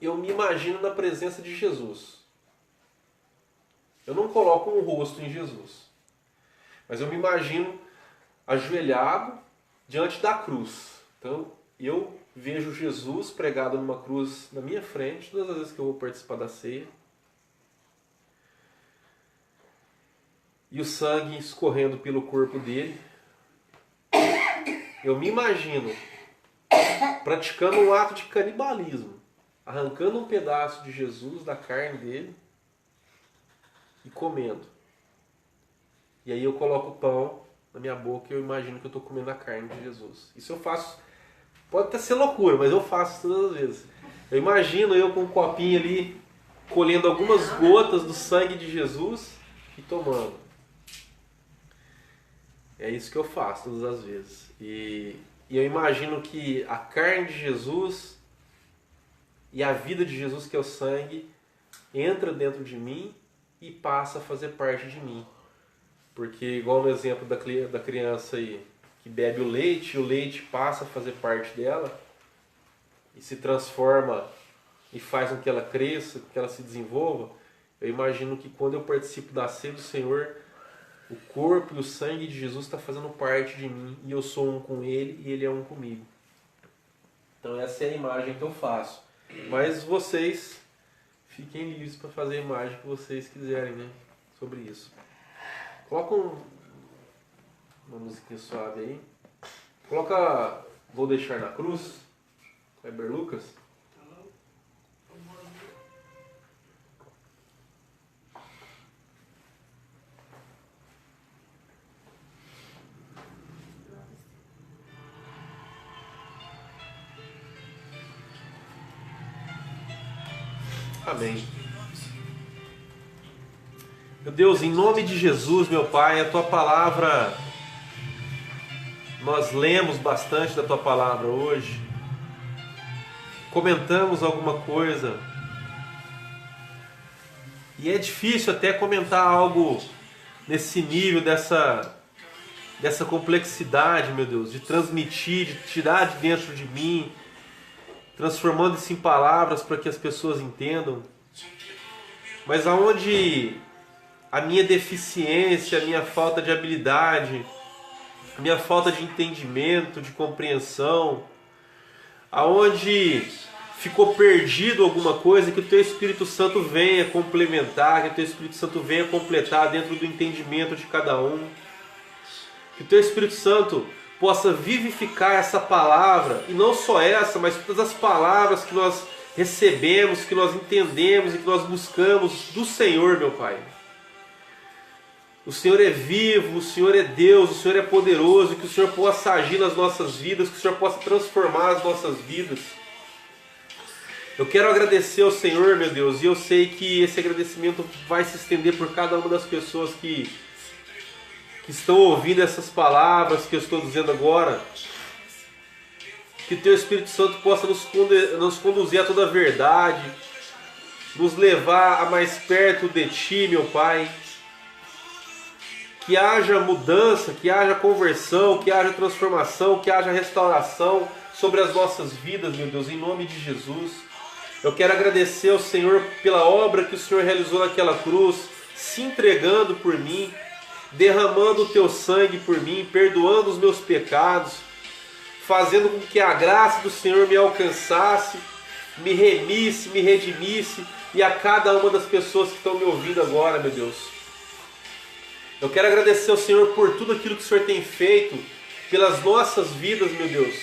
eu me imagino na presença de Jesus. Eu não coloco um rosto em Jesus. Mas eu me imagino ajoelhado diante da cruz. Então, eu vejo Jesus pregado numa cruz na minha frente todas as vezes que eu vou participar da ceia. E o sangue escorrendo pelo corpo dele. Eu me imagino praticando um ato de canibalismo, arrancando um pedaço de Jesus da carne dele e comendo. E aí eu coloco o pão na minha boca e eu imagino que eu estou comendo a carne de Jesus. Isso eu faço, pode até ser loucura, mas eu faço todas as vezes. Eu imagino eu com um copinho ali, colhendo algumas gotas do sangue de Jesus e tomando. É isso que eu faço todas as vezes. E eu imagino que a carne de Jesus e a vida de Jesus, que é o sangue, entra dentro de mim e passa a fazer parte de mim. Porque, igual no exemplo da criança aí, que bebe o leite passa a fazer parte dela e se transforma e faz com que ela cresça, que ela se desenvolva. Eu imagino que quando eu participo da ceia do Senhor, o corpo e o sangue de Jesus está fazendo parte de mim e eu sou um com Ele e Ele é um comigo. Então essa é a imagem que eu faço. Mas vocês fiquem livres para fazer a imagem que vocês quiserem, né, sobre isso. Coloca uma musiquinha suave aí. Coloca Vou Deixar na Cruz, Weber Lucas. Amém. Meu Deus, em nome de Jesus, meu Pai, a Tua palavra, nós lemos bastante da Tua palavra hoje, comentamos alguma coisa, e é difícil até comentar algo nesse nível, dessa complexidade, meu Deus, de transmitir, de tirar de dentro de mim, transformando isso em palavras para que as pessoas entendam. Mas aonde a minha deficiência, a minha falta de habilidade, a minha falta de entendimento, de compreensão, aonde ficou perdido alguma coisa, que o Teu Espírito Santo venha complementar, que o Teu Espírito Santo venha completar dentro do entendimento de cada um. Que o Teu Espírito Santo possa vivificar essa palavra, e não só essa, mas todas as palavras que nós recebemos, que nós entendemos e que nós buscamos do Senhor, meu Pai. O Senhor é vivo, o Senhor é Deus, o Senhor é poderoso, que o Senhor possa agir nas nossas vidas, que o Senhor possa transformar as nossas vidas. Eu quero agradecer ao Senhor, meu Deus, e eu sei que esse agradecimento vai se estender por cada uma das pessoas que estão ouvindo essas palavras que eu estou dizendo agora. Que o Teu Espírito Santo possa nos conduzir a toda a verdade, nos levar a mais perto de Ti, meu Pai. Que haja mudança, que haja conversão, que haja transformação, que haja restauração sobre as nossas vidas, meu Deus, em nome de Jesus. Eu quero agradecer ao Senhor pela obra que o Senhor realizou naquela cruz, se entregando por mim, derramando o Teu sangue por mim, perdoando os meus pecados, fazendo com que a graça do Senhor me alcançasse, me remisse, me redimisse, e a cada uma das pessoas que estão me ouvindo agora, meu Deus. Eu quero agradecer ao Senhor por tudo aquilo que o Senhor tem feito pelas nossas vidas, meu Deus,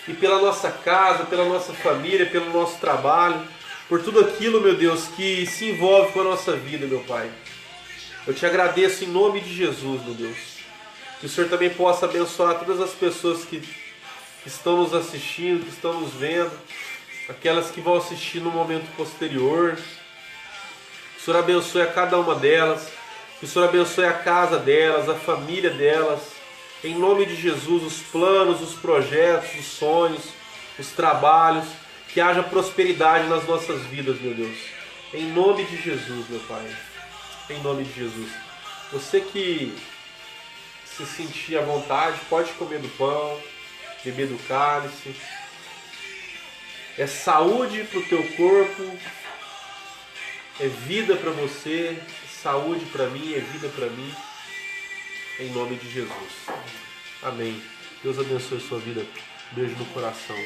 e pela nossa casa, pela nossa família, pelo nosso trabalho, por tudo aquilo, meu Deus, que se envolve com a nossa vida, meu Pai. Eu te agradeço em nome de Jesus, meu Deus. Que o Senhor também possa abençoar todas as pessoas que estão nos assistindo, que estão nos vendo, aquelas que vão assistir no momento posterior. Que o Senhor abençoe a cada uma delas, que o Senhor abençoe a casa delas, a família delas. Em nome de Jesus, os planos, os projetos, os sonhos, os trabalhos, que haja prosperidade nas nossas vidas, meu Deus. Em nome de Jesus, meu Pai. Em nome de Jesus. Você que se sentir à vontade, pode comer do pão, beber do cálice. É saúde para o teu corpo, é vida para você, saúde para mim, é vida para mim. Em nome de Jesus. Amém. Deus abençoe a sua vida. Beijo no coração.